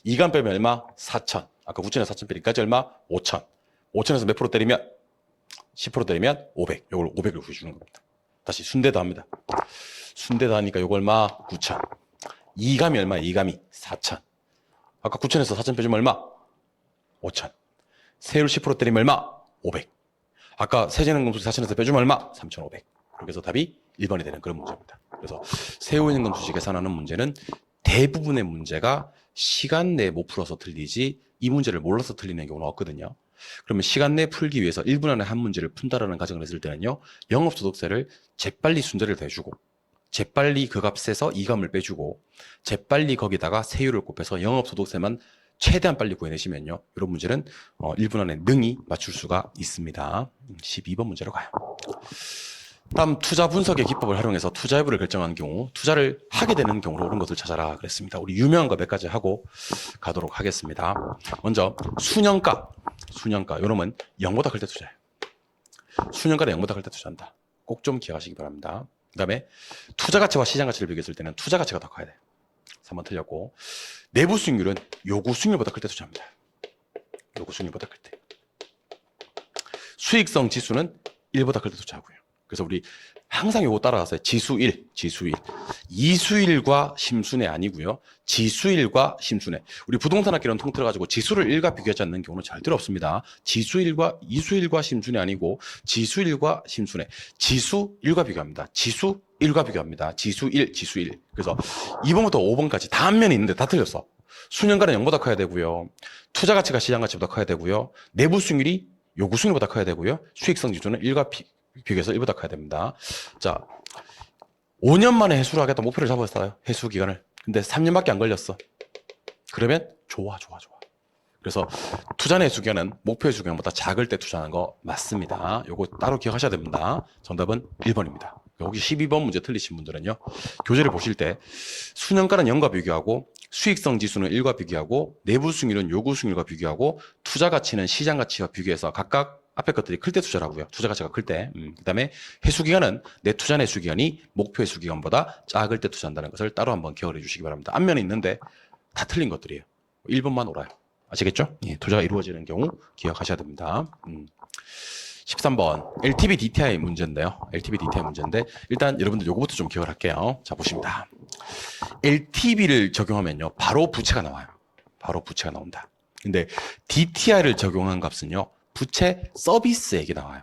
이감 빼면 얼마? 4천. 아까 9천에서 4천 빼기까지 얼마? 5천. 5천에서 몇 프로 때리면? 10% 때리면 500. 이걸 500을 구해주는 겁니다. 다시 순대도 합니다. 순대도 하니까 이거 얼마? 9천. 이감이 얼마? 이감이 4천. 아까 9천에서 4천 빼주면 얼마? 5천. 세율 10% 때리면 얼마? 500. 아까 세전현금 수지 4천에서 빼주면 얼마? 3,500. 그렇게 해서 답이 1번이 되는 그런 문제입니다. 그래서 세후현금 수지 계산하는 문제는 대부분의 문제가 시간 내에 못 풀어서 틀리지 이 문제를 몰라서 틀리는 경우는 없거든요. 그러면 시간 내에 풀기 위해서 1분 안에 한 문제를 푼다라는 가정을 했을 때는요. 영업소득세를 재빨리 순대를 대주고 재빨리 그 값에서 이감을 빼주고 재빨리 거기다가 세율을 곱해서 영업소득세만 최대한 빨리 구해내시면요. 이런 문제는 1분 안에 능히 맞출 수가 있습니다. 12번 문제로 가요. 다음 투자 분석의 기법을 활용해서 투자 여부를 결정한 경우 투자를 하게 되는 경우로 옳은 것을 찾아라 그랬습니다. 우리 유명한 거 몇 가지 하고 가도록 하겠습니다. 먼저 수년가 요놈은 0보다 클 때 투자해요. 수년가는 0보다 클 때 투자한다. 꼭 좀 기억하시기 바랍니다. 그 다음에 투자 가치와 시장 가치를 비교했을 때는 투자 가치가 더 커야 돼요. 3번 틀렸고 내부 수익률은 요구 수익률보다 클 때 투자합니다. 요구 수익률보다 클 때. 수익성 지수는 1보다 클 때 투자하고요. 그래서 우리 항상 요거 따라가세요. 지수 1. 이수일과 심순회 아니고요. 지수일과 심순회. 우리 부동산 학기론 통틀어가지고 지수를 1과 비교하지 않는 경우는 절대로 없습니다. 이수일과 심순회 아니고 지수일과 심순회. 지수 1과 비교합니다. 지수 1과 비교합니다. 지수 1. 그래서 2번부터 5번까지 다 앞면이 있는데 다 틀렸어. 수년간은 0보다 커야 되고요. 투자 가치가 시장 가치보다 커야 되고요. 내부 수익률이 요구 수익률보다 커야 되고요. 수익성 지수는 1과 비교해서 1보다 커야 됩니다. 자, 5년 만에 회수를 하겠다 목표를 잡았어요. 회수 기간을. 근데 3년밖에 안 걸렸어. 그러면 좋아. 그래서 투자 내수견은 목표 내수견보다 작을 때 투자하는 거 맞습니다. 요거 따로 기억하셔야 됩니다. 정답은 1번입니다. 혹시 12번 문제 틀리신 분들은요, 교재를 보실 때 수년가는 0과 비교하고 수익성 지수는 1과 비교하고 내부 수익률은 요구 수익률과 비교하고 투자 가치는 시장 가치와 비교해서 각각 앞에 것들이 클 때 투자를 하고요. 투자 가치가 클 때. 그다음에 회수기간은 내 투자 내수기간이 목표 회수기간보다 작을 때 투자한다는 것을 따로 한번 기억을 해주시기 바랍니다. 앞면에 있는데 다 틀린 것들이에요. 1번만 옳아요. 아시겠죠? 예, 투자가 이루어지는 경우 기억하셔야 됩니다. 13번 LTV DTI 문제인데요. LTV DTI 문제인데 일단 여러분들 요거부터 좀 기억을 할게요. 자, 보십니다. LTV를 적용하면요, 바로 부채가 나와요. 바로 부채가 나온다. 근데 DTI를 적용한 값은요, 부채 서비스액이 나와요.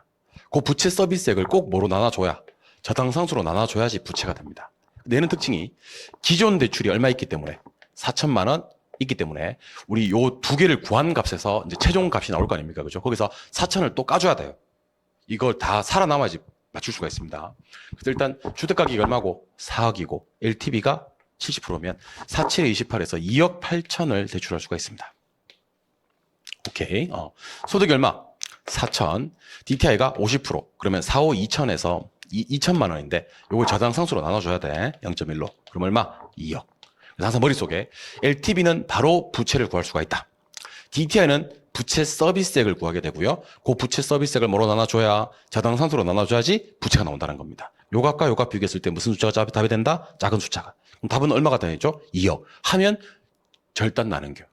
그 부채 서비스액을 꼭 뭐로 나눠줘야, 저당상수로 나눠줘야지 부채가 됩니다. 내는 특징이 기존 대출이 얼마 있기 때문에 4천만 원 있기 때문에 우리 요 두 개를 구한 값에서 이제 최종 값이 나올 거 아닙니까? 그죠? 거기서 4천을 또 까줘야 돼요. 이걸 다 살아남아야지 맞출 수가 있습니다. 그래서 일단 주택가격이 얼마고? 4억이고 LTV가 70%면 47에 28에서 2억 8천을 대출할 수가 있습니다. 오케이. 소득이 얼마? 4천. DTI가 50%. 그러면 4억 2천에서 2천만 원인데 요걸 저당상수로 나눠줘야 돼. 0.1로. 그럼 얼마? 2억. 항상 머릿속에 LTV는 바로 부채를 구할 수가 있다. DTI는 부채 서비스액을 구하게 되고요. 그 부채 서비스액을 뭐로 나눠줘야, 저당상수로 나눠줘야지 부채가 나온다는 겁니다. 요각과 요각 비교했을 때 무슨 숫자가 답이 된다? 작은 숫자가. 그럼 답은 얼마가 되겠죠? 2억. 하면 절단 나는겨.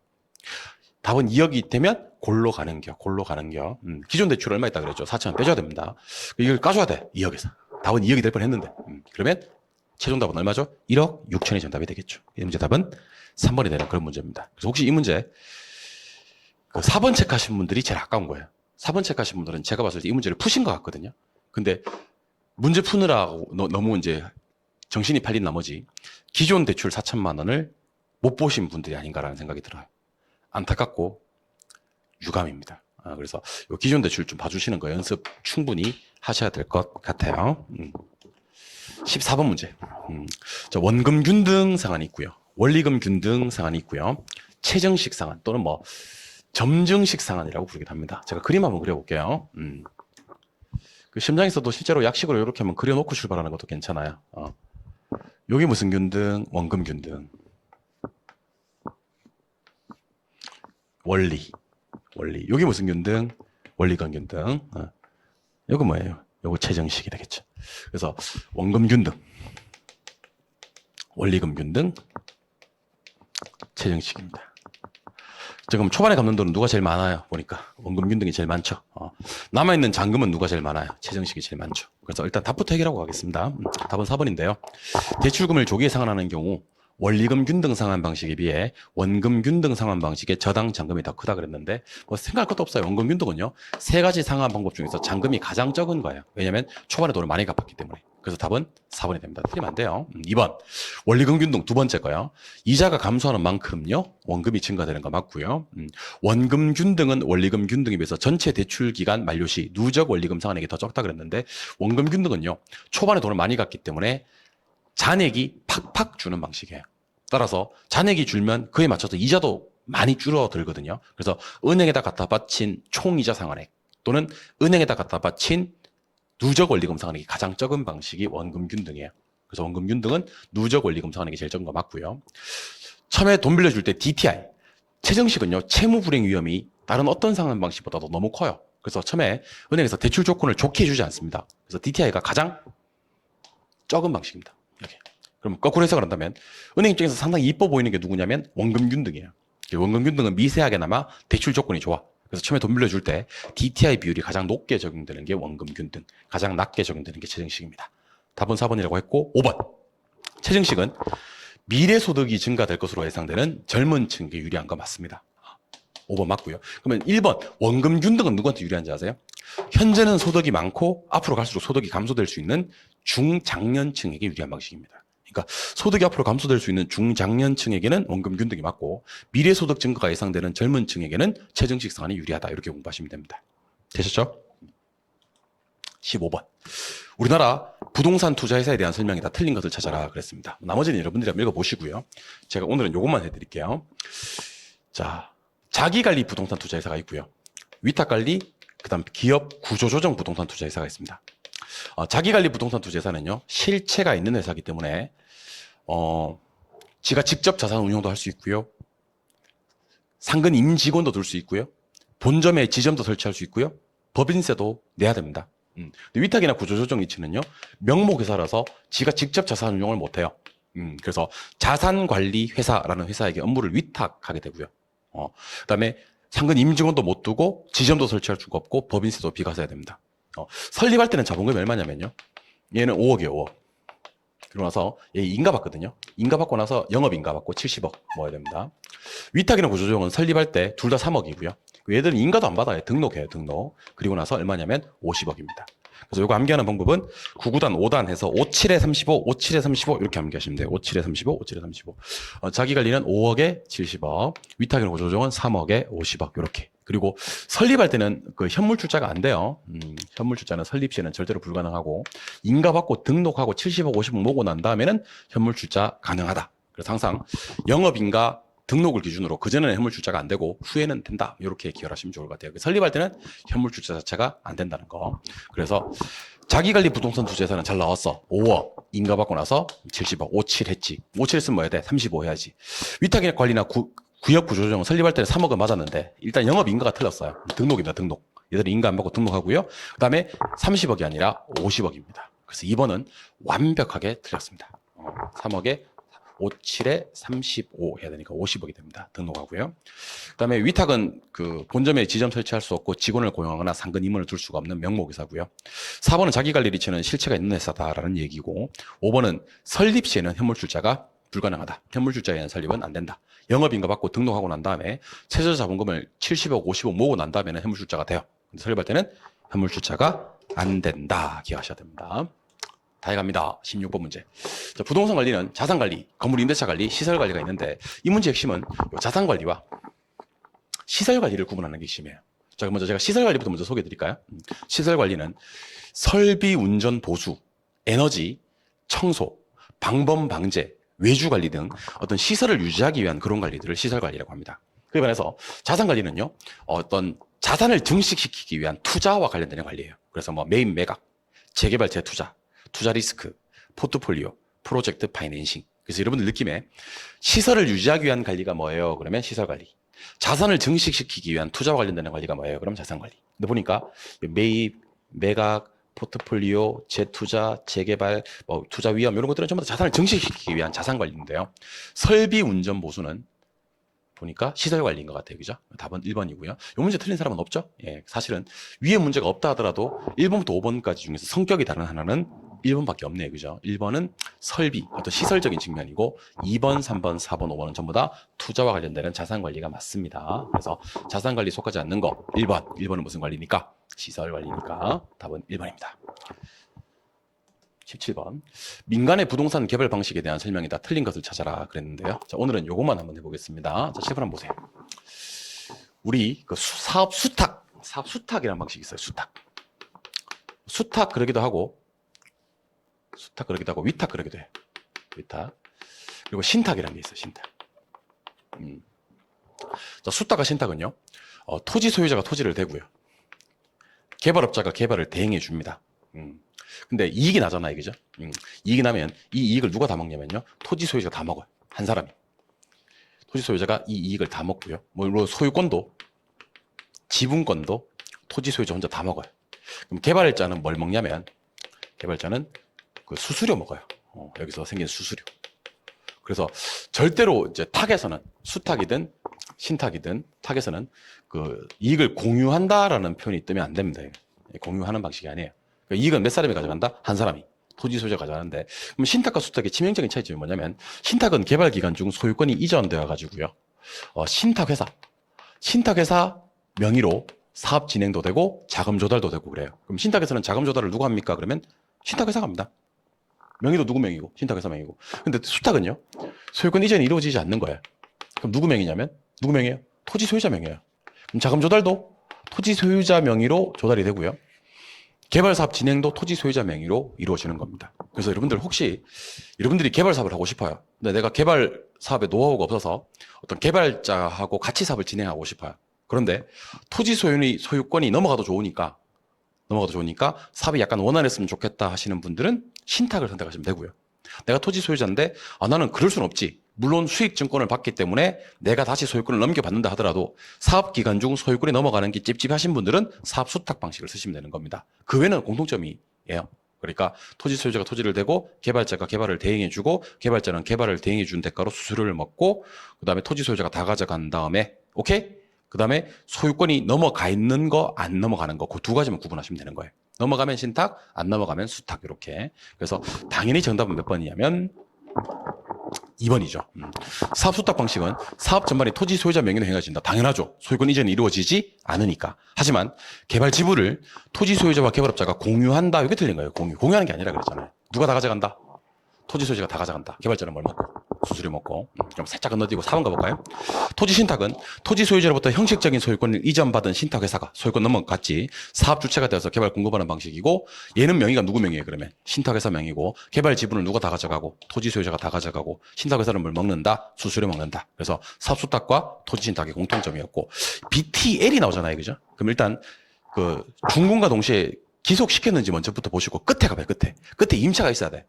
답은 2억이 되면 골로 가는겨. 기존 대출 얼마 있다 그랬죠? 4천원 빼줘야 됩니다. 이걸 까줘야 돼. 2억에서. 답은 2억이 될 뻔했는데. 그러면 최종 답은 얼마죠? 1억 6천이 정답이 되겠죠. 이 문제 답은 3번이 되는 그런 문제입니다. 그래서 혹시 이 문제 4번 체크하신 분들이 제일 아까운 거예요. 4번 체크하신 분들은 제가 봤을 때 이 문제를 푸신 것 같거든요. 근데 문제 푸느라고 너무 이제 정신이 팔린 나머지 기존 대출 4천만 원을 못 보신 분들이 아닌가라는 생각이 들어요. 안타깝고 유감입니다. 그래서 요 기존 대출 좀 봐주시는 거 연습 충분히 하셔야 될 것 같아요. 14번 문제. 자, 원금 균등 상한이 있고요. 원리금 균등 상한이 있고요. 최정식 상한 또는 뭐 점증식 상한이라고 부르기도 합니다. 제가 그림 한번 그려볼게요. 그 시험장에서도 실제로 약식으로 이렇게 한번 그려놓고 출발하는 것도 괜찮아요. 여기 무슨 균등? 원금 균등. 원리. 여기 무슨 균등? 원리금 균등. 이거 뭐예요? 요거 최정식이 되겠죠. 그래서 원금 균등, 원리금 균등, 최정식입니다. 지금 초반에 갚는 돈은 누가 제일 많아요? 보니까 원금 균등이 제일 많죠. 남아있는 잔금은 누가 제일 많아요? 최정식이 제일 많죠. 그래서 일단 답부터 해결하고 가겠습니다. 답은 4번인데요. 대출금을 조기에 상환하는 경우 원리금 균등 상환 방식에 비해 원금 균등 상환 방식의 저당 잔금이 더 크다 그랬는데 뭐 생각할 것도 없어요. 원금 균등은요, 세 가지 상환 방법 중에서 잔금이 가장 적은 거예요. 왜냐하면 초반에 돈을 많이 갚았기 때문에. 그래서 답은 4번이 됩니다. 틀리면 안 돼요. 2번 원리금 균등 두 번째 거요. 이자가 감소하는 만큼요 원금이 증가되는 거 맞고요. 원금 균등은 원리금 균등에 비해서 전체 대출 기간 만료 시 누적 원리금 상환액이 더 적다 그랬는데 원금 균등은요 초반에 돈을 많이 갚기 때문에 잔액이 팍팍 주는 방식이에요. 따라서 잔액이 줄면 그에 맞춰서 이자도 많이 줄어들거든요. 그래서 은행에다 갖다 바친 총이자 상환액 또는 은행에다 갖다 바친 누적 원리금 상환액이 가장 적은 방식이 원금 균등이에요. 그래서 원금 균등은 누적 원리금 상환액이 제일 적은 거 맞고요. 처음에 돈 빌려줄 때 DTI, 최정식은요 채무 불이행 위험이 다른 어떤 상환 방식보다도 너무 커요. 그래서 처음에 은행에서 대출 조건을 좋게 해주지 않습니다. 그래서 DTI가 가장 적은 방식입니다. 이렇게. 그럼 거꾸로 해석을 한다면 은행 입장에서 상당히 이뻐 보이는 게 누구냐면 원금 균등이에요. 원금 균등은 미세하게나마 대출 조건이 좋아. 그래서 처음에 돈 빌려줄 때 DTI 비율이 가장 높게 적용되는 게 원금 균등, 가장 낮게 적용되는 게 최정식입니다. 답은 4번이라고 했고 5번. 최정식은 미래 소득이 증가될 것으로 예상되는 젊은 층에 유리한 거 맞습니다. 5번 맞고요. 그러면 1번 원금 균등은 누구한테 유리한지 아세요? 현재는 소득이 많고 앞으로 갈수록 소득이 감소될 수 있는 중장년층에게 유리한 방식입니다. 그러니까 소득이 앞으로 감소될 수 있는 중장년층에게는 원금 균등이 맞고 미래 소득 증가가 예상되는 젊은 층에게는 최정식 상한이 유리하다. 이렇게 공부하시면 됩니다. 되셨죠? 15번. 우리나라 부동산 투자회사에 대한 설명이 다 틀린 것을 찾아라 그랬습니다. 나머지는 여러분들이 한번 읽어보시고요. 제가 오늘은 요것만 해드릴게요. 자, 자기관리 부동산 투자회사가 있고요. 위탁관리, 그 다음 기업 구조조정 부동산 투자회사가 있습니다. 자기관리 부동산 투자회사는요, 실체가 있는 회사이기 때문에 지가 직접 자산 운용도 할 수 있고요. 상근 임직원도 둘 수 있고요. 본점에 지점도 설치할 수 있고요. 법인세도 내야 됩니다. 근데 위탁이나 구조조정 이치는요, 명목회사라서 지가 직접 자산 운용을 못해요. 그래서 자산관리회사라는 회사에게 업무를 위탁하게 되고요. 그 다음에 상근 임직원도 못 두고 지점도 설치할 수가 없고 법인세도 비과세해야 됩니다. 설립할 때는 자본금이 얼마냐면요, 얘는 5억이에요. 5억. 그러고 나서 얘 인가 받거든요. 인가 받고 나서 영업인가 받고 70억 모아야 됩니다. 위탁이나 구조조정은 설립할 때 둘 다 3억이고요. 얘들은 인가도 안 받아요. 등록해요. 등록. 그리고 나서 얼마냐면 50억입니다. 그래서 이거 암기하는 방법은 9구단 5단 해서 57에 35, 57에 35 이렇게 암기하시면 돼요. 57에 35, 57에 35. 자기관리는 5억에 70억, 위탁이나 구조조정은 3억에 50억 이렇게. 그리고 설립할 때는 그 현물 출자가 안 돼요. 현물 출자는 설립 시에는 절대로 불가능하고, 인가 받고 등록하고 70억, 50억 모으고 난 다음에는 현물 출자 가능하다. 그래서 항상 영업인가 등록을 기준으로 그전에는 현물 출자가 안 되고 후에는 된다. 이렇게 기억하시면 좋을 것 같아요. 설립할 때는 현물 출자 자체가 안 된다는 거. 그래서 자기관리 부동산 투자회사는 잘 나왔어. 5억 인가 받고 나서 70억 57 했지. 57 했으면 뭐 해야 돼? 35 해야지. 위탁 관리나 구역 구조조정 설립할 때는 3억은 맞았는데 일단 영업 인가가 틀렸어요. 등록입니다. 등록. 얘들은 인가 안 받고 등록하고요. 그 다음에 30억이 아니라 50억입니다. 그래서 2번은 완벽하게 틀렸습니다. 3억에 57에 35 해야 되니까 50억이 됩니다. 등록하고요. 그 다음에 위탁은 그 본점에 지점 설치할 수 없고 직원을 고용하거나 상근 임원을 둘 수가 없는 명목회사고요. 4번은 자기관리 리치는 실체가 있는 회사다라는 얘기고, 5번은 설립 시에는 현물 출자가 불가능하다. 현물 출자에는 설립은 안 된다. 영업인가 받고 등록하고 난 다음에 최저 자본금을 70억, 50억 모으고 난 다음에는 현물 출자가 돼요. 근데 설립할 때는 현물 출자가 안 된다. 기억하셔야 됩니다. 다 해갑니다. 16번 문제. 자, 부동산 관리는 자산 관리, 건물 임대차 관리, 시설 관리가 있는데 이 문제 핵심은 자산 관리와 시설 관리를 구분하는 게 핵심이에요. 자, 먼저 제가 시설 관리부터 먼저 소개해 드릴까요? 시설 관리는 설비, 운전, 보수, 에너지, 청소, 방범 방제, 외주 관리 등 어떤 시설을 유지하기 위한 그런 관리들을 시설 관리라고 합니다. 그에 반해서 자산 관리는요, 어떤 자산을 증식시키기 위한 투자와 관련된 관리예요. 그래서 뭐 매입 매각, 재개발 재투자, 투자 리스크, 포트폴리오, 프로젝트 파이낸싱. 그래서 여러분들 느낌에 시설을 유지하기 위한 관리가 뭐예요? 그러면 시설 관리. 자산을 증식시키기 위한 투자와 관련되는 관리가 뭐예요? 그럼 자산 관리. 근데 보니까 매입, 매각, 포트폴리오, 재투자, 재개발, 뭐 투자 위험 이런 것들은 전부 다 자산을 증식시키기 위한 자산 관리인데요. 설비, 운전, 보수는 보니까 시설 관리인 것 같아요. 그죠? 답은 1번이고요. 이 문제 틀린 사람은 없죠? 예, 사실은 위에 문제가 없다 하더라도 1번부터 5번까지 중에서 성격이 다른 하나는 1번밖에 없네요. 그죠? 1번은 설비, 어떤 시설적인 측면이고 2번, 3번, 4번, 5번은 전부 다 투자와 관련되는 자산 관리가 맞습니다. 그래서 자산 관리 속하지 않는 거 1번. 1번은 무슨 관리니까? 시설 관리니까 답은 1번입니다. 17번. 민간의 부동산 개발 방식에 대한 설명이 다 틀린 것을 찾아라 그랬는데요. 자, 오늘은 요것만 한번 해보겠습니다. 자, 7번 한번 보세요. 우리 그 사업 수탁이라는 방식이 있어요. 수탁 그러기도 하고 위탁 그러기도 해요. 위탁. 그리고 신탁이라는 게 있어요. 신탁. 자, 수탁과 신탁은요, 토지 소유자가 토지를 대고요, 개발업자가 개발을 대행해 줍니다. 근데 이익이 나잖아요. 그죠? 이익이 나면 이 이익을 누가 다 먹냐면요, 토지 소유자가 다 먹어요. 한 사람이. 토지 소유자가 이 이익을 다 먹고요. 물론 소유권도, 지분권도 토지 소유자 혼자 다 먹어요. 그럼 개발자는 뭘 먹냐면, 개발자는 그 수수료 먹어요. 여기서 생긴 수수료. 그래서 절대로 이제 탁에서는, 수탁이든 신탁이든 탁에서는 그 이익을 공유한다라는 표현이 뜨면 안 됩니다. 공유하는 방식이 아니에요. 그러니까 이익은 몇 사람이 가져간다? 한 사람이. 토지 소유자가 가져가는데, 그럼 신탁과 수탁의 치명적인 차이점이 뭐냐면, 신탁은 개발 기간 중 소유권이 이전되어 가지고요, 신탁회사 명의로 사업 진행도 되고 자금 조달도 되고 그래요. 그럼 신탁에서는 자금 조달을 누가 합니까? 그러면 신탁회사가 합니다. 명의도 누구 명의고, 신탁회사 명의고. 근데 수탁은요, 소유권 이전이 이루어지지 않는 거예요. 그럼 누구 명의냐면, 누구 명의예요? 토지 소유자 명의예요. 그럼 자금 조달도 토지 소유자 명의로 조달이 되고요, 개발 사업 진행도 토지 소유자 명의로 이루어지는 겁니다. 그래서 여러분들 혹시 여러분들이 개발 사업을 하고 싶어요. 근데 내가 개발 사업에 노하우가 없어서 어떤 개발자하고 같이 사업을 진행하고 싶어요. 그런데 토지 소유권이 넘어가도 좋으니까 사업이 약간 원활했으면 좋겠다 하시는 분들은 신탁을 선택하시면 되고요. 내가 토지 소유자인데 나는 그럴 수는 없지. 물론 수익증권을 받기 때문에 내가 다시 소유권을 넘겨받는다 하더라도 사업기간 중 소유권이 넘어가는 게 찝찝하신 분들은 사업 수탁 방식을 쓰시면 되는 겁니다. 그 외에는 공통점이에요. 그러니까 토지 소유자가 토지를 대고 개발자가 개발을 대행해주고 개발자는 개발을 대행해준 대가로 수수료를 먹고 그 다음에 토지 소유자가 다 가져간 다음에 오케이? 그 다음에 소유권이 넘어가 있는 거 안 넘어가는 거 그 두 가지만 구분하시면 되는 거예요. 넘어가면 신탁, 안 넘어가면 수탁 이렇게. 그래서 당연히 정답은 몇 번이냐면 2번이죠. 사업 수탁 방식은 사업 전반이 토지 소유자 명의로 행해진다. 당연하죠. 소유권 이전이 이루어지지 않으니까. 하지만 개발 지분을 토지 소유자와 개발업자가 공유한다. 이게 틀린 거예요. 공유하는 게 아니라 그랬잖아요. 누가 다 가져간다? 토지 소유자가 다 가져간다. 개발자는 뭘 먹고? 수수료 먹고. 그럼 살짝 건너뛰고 4번 가볼까요? 토지 신탁은 토지 소유자로부터 형식적인 소유권을 이전받은 신탁회사가 소유권 넘어갔지 사업 주체가 되어서 개발 공급하는 방식이고 얘는 명의가 누구 명의예요? 그러면 신탁회사 명의고 개발 지분을 누가 다 가져가고 토지 소유자가 다 가져가고 신탁회사는 뭘 먹는다? 수수료 먹는다. 그래서 사업 수탁과 토지 신탁의 공통점이었고 BTL이 나오잖아요. 그죠? 그럼 일단 그 준공과 동시에 기속시켰는지 먼저부터 보시고 끝에 가봐요. 끝에 임차가 있어야 돼.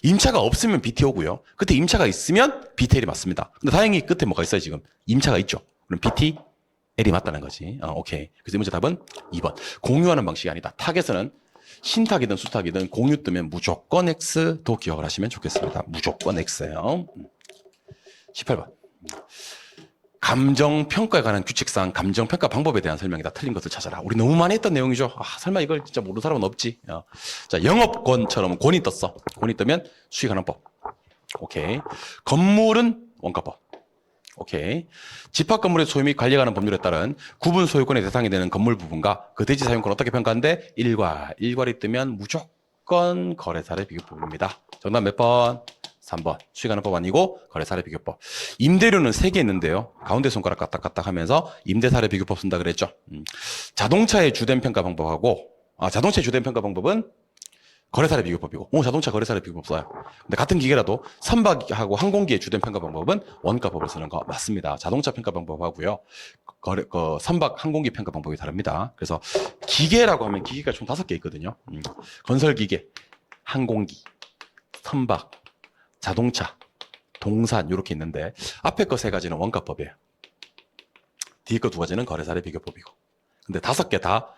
임차가 없으면 BTO고요. 끝에 임차가 있으면 BTL이 맞습니다. 근데 다행히 끝에 뭐가 있어요, 지금? 임차가 있죠. 그럼 BTL이 맞다는 거지. 오케이. 그래서 이 문제 답은 2번. 공유하는 방식이 아니다. 탁에서는 신탁이든 수탁이든 공유 뜨면 무조건 X도 기억을 하시면 좋겠습니다. 무조건 X예요. 18번. 감정평가에 관한 규칙상 감정평가 방법에 대한 설명이다. 틀린 것을 찾아라. 우리 너무 많이 했던 내용이죠. 설마 이걸 진짜 모르는 사람은 없지. 자, 영업권처럼 권이 떴어. 권이 뜨면 수익환원법. 오케이. 건물은 원가법. 오케이. 집합 건물의 소유 및 관리에 관한 법률에 따른 구분 소유권의 대상이 되는 건물 부분과 그 대지 사용권 어떻게 평가하는데? 일괄이 뜨면 무조건 거래사례 비교법입니다. 정답 몇 번? 3번. 수익환원법 아니고 거래사례 비교법. 임대료는 3개 있는데요. 가운데 손가락 까딱까딱 하면서 임대사례 비교법 쓴다 그랬죠. 자동차의 주된 평가 방법하고 자동차의 주된 평가 방법은 거래사례 비교법이고 자동차 거래사례 비교법 써요. 근데 같은 기계라도 선박하고 항공기의 주된 평가 방법은 원가법을 쓰는 거 맞습니다. 자동차 평가 방법하고요. 선박 항공기 평가 방법이 다릅니다. 그래서 기계라고 하면 기계가 총 5개 있거든요. 건설기계, 항공기, 선박, 자동차, 동산 이렇게 있는데 앞에 거 3가지는 원가법이에요. 뒤에 거 2가지는 거래사례 비교법이고. 근데 5개 다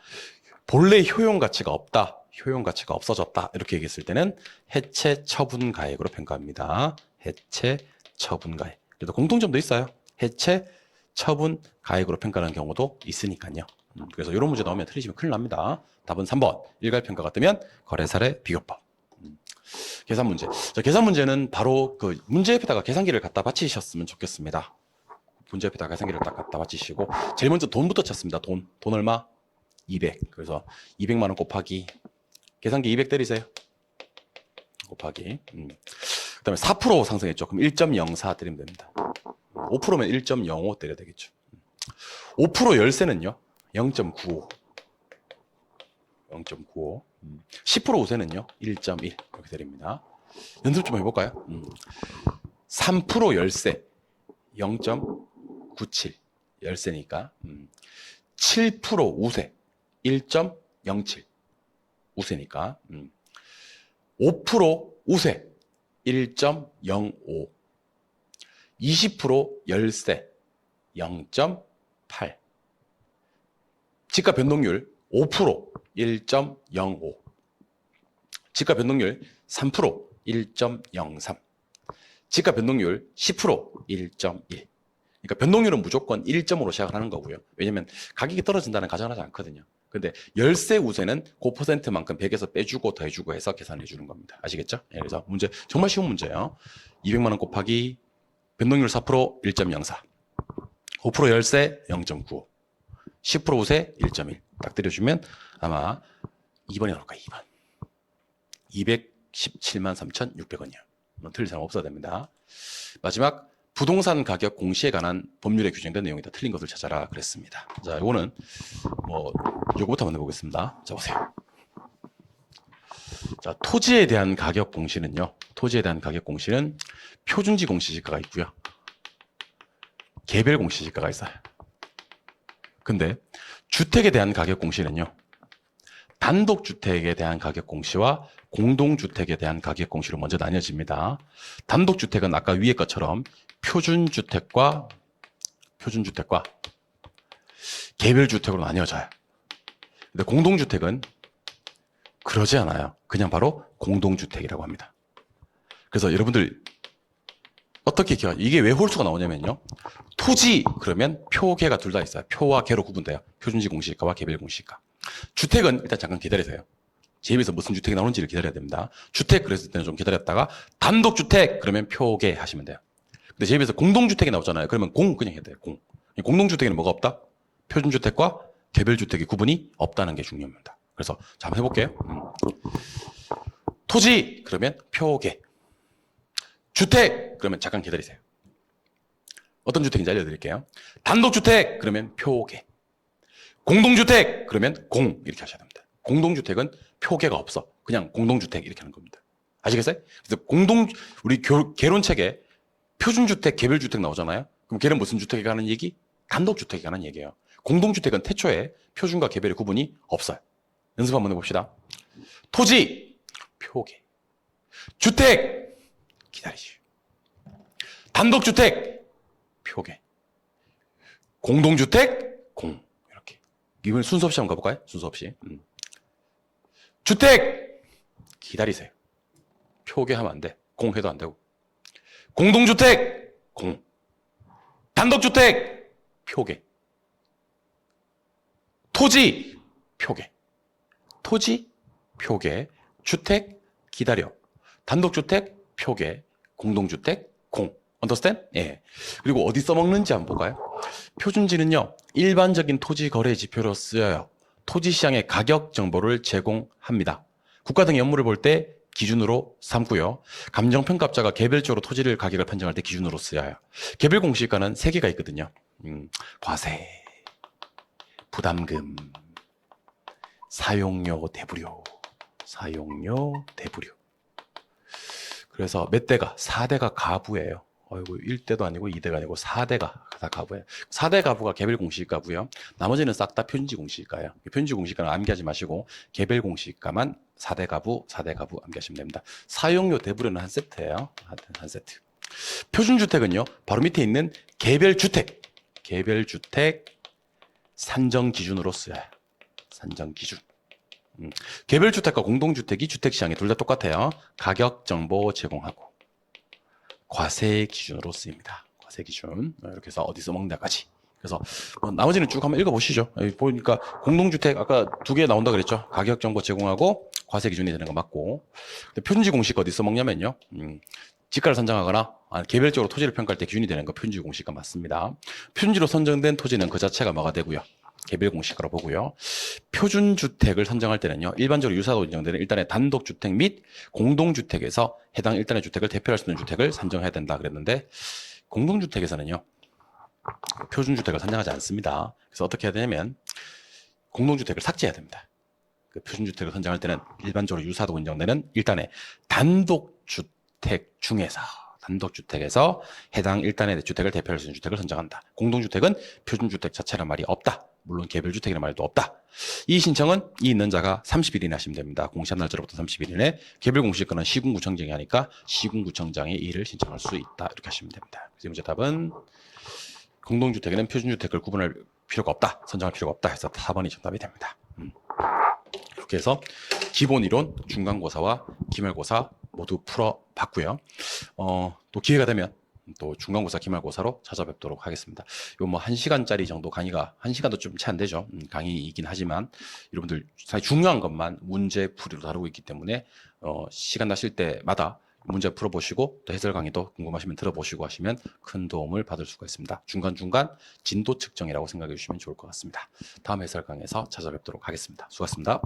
본래 효용 가치가 없다. 효용 가치가 없어졌다. 이렇게 얘기했을 때는 해체 처분 가액으로 평가합니다. 해체 처분 가액. 그래도 공통점도 있어요. 해체 처분 가액으로 평가하는 경우도 있으니까요. 그래서 이런 문제 나오면 틀리시면 큰일 납니다. 답은 3번. 일괄평가가 뜨면 거래사례 비교법. 계산 문제. 자, 계산 문제는 바로 그 문제 옆에다가 계산기를 갖다 받치셨으면 좋겠습니다. 문제 옆에다가 계산기를 딱 갖다 받치시고 제일 먼저 돈부터 찾습니다. 돈 얼마? 200. 그래서 200만 원 곱하기 계산기 200 때리세요. 곱하기. 그다음에 4% 상승했죠. 그럼 1.04 때리면 됩니다. 5%면 1.05 때려야 되겠죠. 5% 열세는요. 0.95. 0.95. 10% 우세는요. 1.1 이렇게 때립니다. 연습 좀 해볼까요? 3% 열세 0.97 열세니까 7% 우세 1.07 우세니까 5% 우세 1.05 20% 열세 0.8 지가 변동률 5% 1.05 지가 변동률 3% 1.03 지가 변동률 10% 1.1 그러니까 변동률은 무조건 1점으로 시작을 하는 거고요. 왜냐면 가격이 떨어진다는 가정을 하지 않거든요. 근데 열세 우세는 그 퍼센트만큼 100에서 빼주고 더해주고 해서 계산해 주는 겁니다. 아시겠죠? 그래서 문제 정말 쉬운 문제예요. 200만 원 곱하기 변동률 4% 1.04 5% 열세 0.95 10% 우세 1.1 딱 때려주면 아마 2번이 나올 거예요. 2번 217만 3,600원이요. 틀릴 사람 없어야 됩니다. 마지막 부동산 가격 공시에 관한 법률에 규정된 내용이다. 틀린 것을 찾아라 그랬습니다. 자, 이거는 요거부터 한번 해보겠습니다. 자, 보세요. 자, 토지에 대한 가격 공시는요. 토지에 대한 가격 공시는 표준지 공시지가가 있고요. 개별 공시지가가 있어요. 근데 주택에 대한 가격 공시는요. 단독주택에 대한 가격 공시와 공동주택에 대한 가격 공시로 먼저 나뉘어집니다. 단독주택은 아까 위에 것처럼 표준주택과 개별주택으로 나뉘어져요. 근데 공동주택은 그러지 않아요. 그냥 바로 공동주택이라고 합니다. 그래서 여러분들 어떻게 기억? 이게 왜 홀수가 나오냐면요. 토지 그러면 표계가 둘 다 있어요. 표와 개로 구분돼요. 표준지 공시가와 개별 공시가. 주택은 일단 잠깐 기다리세요. 제 입에서 무슨 주택이 나오는지를 기다려야 됩니다. 주택 그랬을 때는 좀 기다렸다가 단독주택 그러면 표계 하시면 돼요. 근데 제 입에서 공동주택이 나오잖아요. 그러면 공 그냥 해야 돼요. 공. 공동주택에는 뭐가 없다? 표준주택과 개별주택의 구분이 없다는 게 중요합니다. 그래서 자, 한번 해볼게요. 토지 그러면 표계. 주택 그러면 잠깐 기다리세요. 어떤 주택인지 알려드릴게요. 단독주택 그러면 표계. 공동주택 그러면 공 이렇게 하셔야 됩니다. 공동주택은 표계가 없어. 그냥 공동주택 이렇게 하는 겁니다. 아시겠어요? 그래서 우리 개론책에 표준주택, 개별주택 나오잖아요. 그럼 걔는 무슨 주택에 관한 얘기? 단독주택에 관한 얘기예요. 공동주택은 태초에 표준과 개별의 구분이 없어요. 연습 한번 해봅시다. 토지, 표계. 주택, 기다리시오. 단독주택, 표계. 공동주택, 공. 이렇게. 이번 순서 없이 한번 가볼까요? 순서 없이. 주택, 기다리세요. 표계하면 안 돼. 공해도 안 되고. 공동주택, 공. 단독주택, 표계. 토지, 표계. 토지, 표계. 주택, 기다려. 단독주택, 표계. 공동주택, 공. understand? 예. 그리고 어디 써먹는지 한번 볼까요? 표준지는요, 일반적인 토지 거래 지표로 쓰여요. 토지 시장의 가격 정보를 제공합니다. 국가 등의 업무를 볼 때 기준으로 삼고요. 감정평가업자가 개별적으로 토지를 가격을 판정할 때 기준으로 쓰여요. 개별 공시가는 3개가 있거든요. 과세, 부담금, 사용료, 대부료. 사용료, 대부료. 그래서 몇 대가? 4대가 가부예요. 어이구, 1대도 아니고 2대가 아니고 4대가 다 가부예요. 4대 가부가 개별 공시가고요. 나머지는 싹 다 표준지 공시가예요. 표준지 공시가는 암기하지 마시고 개별 공시가만 4대 가부 암기하시면 됩니다. 사용료 대부료는 한 세트예요. 한 세트. 표준주택은요. 바로 밑에 있는 개별주택 산정 기준으로 쓰여요. 산정 기준. 개별주택과 공동주택이 주택시장에 둘 다 똑같아요. 가격 정보 제공하고 과세 기준으로 쓰입니다. 과세 기준. 이렇게 해서 어디서 먹냐까지. 그래서 나머지는 쭉 한번 읽어보시죠. 여기 보니까 공동주택 아까 2개 나온다 그랬죠. 가격 정보 제공하고 과세 기준이 되는 거 맞고. 표준지 공시가 어디서 먹냐면요. 지가를 선정하거나 개별적으로 토지를 평가할 때 기준이 되는 거 표준지 공시가 맞습니다. 표준지로 선정된 토지는 그 자체가 뭐가 되고요. 개별 공시가로 보고요. 표준주택을 선정할 때는요. 일반적으로 유사도 인정되는 일단의 단독주택 및 공동주택에서 해당 일단의 주택을 대표할 수 있는 주택을 선정해야 된다 그랬는데 공동주택에서는요. 표준주택을 선정하지 않습니다. 그래서 어떻게 해야 되냐면 공동주택을 삭제해야 됩니다. 그 표준주택을 선정할 때는 일반적으로 유사도 인정되는 일단의 단독주택 중에서 단독주택에서 해당 일단의 주택을 대표할 수 있는 주택을 선정한다. 공동주택은 표준주택 자체란 말이 없다. 물론 개별주택이라는 말도 없다. 이 신청은 이 있는 자가 30일 이내 하시면 됩니다. 공시한 날짜로부터 30일 이내. 개별공시권은 시군구청장이 하니까 시군구청장이 이를 신청할 수 있다. 이렇게 하시면 됩니다. 그래서 문제 답은 공동주택에는 표준주택을 구분할 필요가 없다. 선정할 필요가 없다 해서 4번이 정답이 됩니다. 이렇게 해서 기본이론, 중간고사와 기말고사 모두 풀어봤고요. 또 기회가 되면 또 중간고사, 기말고사로 찾아뵙도록 하겠습니다. 요 뭐 1시간짜리 정도 강의가 1시간도 좀 채 안 되죠. 강의이긴 하지만 여러분들 사실 중요한 것만 문제 풀이로 다루고 있기 때문에 시간 나실 때마다 문제 풀어보시고 또 해설 강의도 궁금하시면 들어보시고 하시면 큰 도움을 받을 수가 있습니다. 중간중간 진도 측정이라고 생각해 주시면 좋을 것 같습니다. 다음 해설 강의에서 찾아뵙도록 하겠습니다. 수고하셨습니다.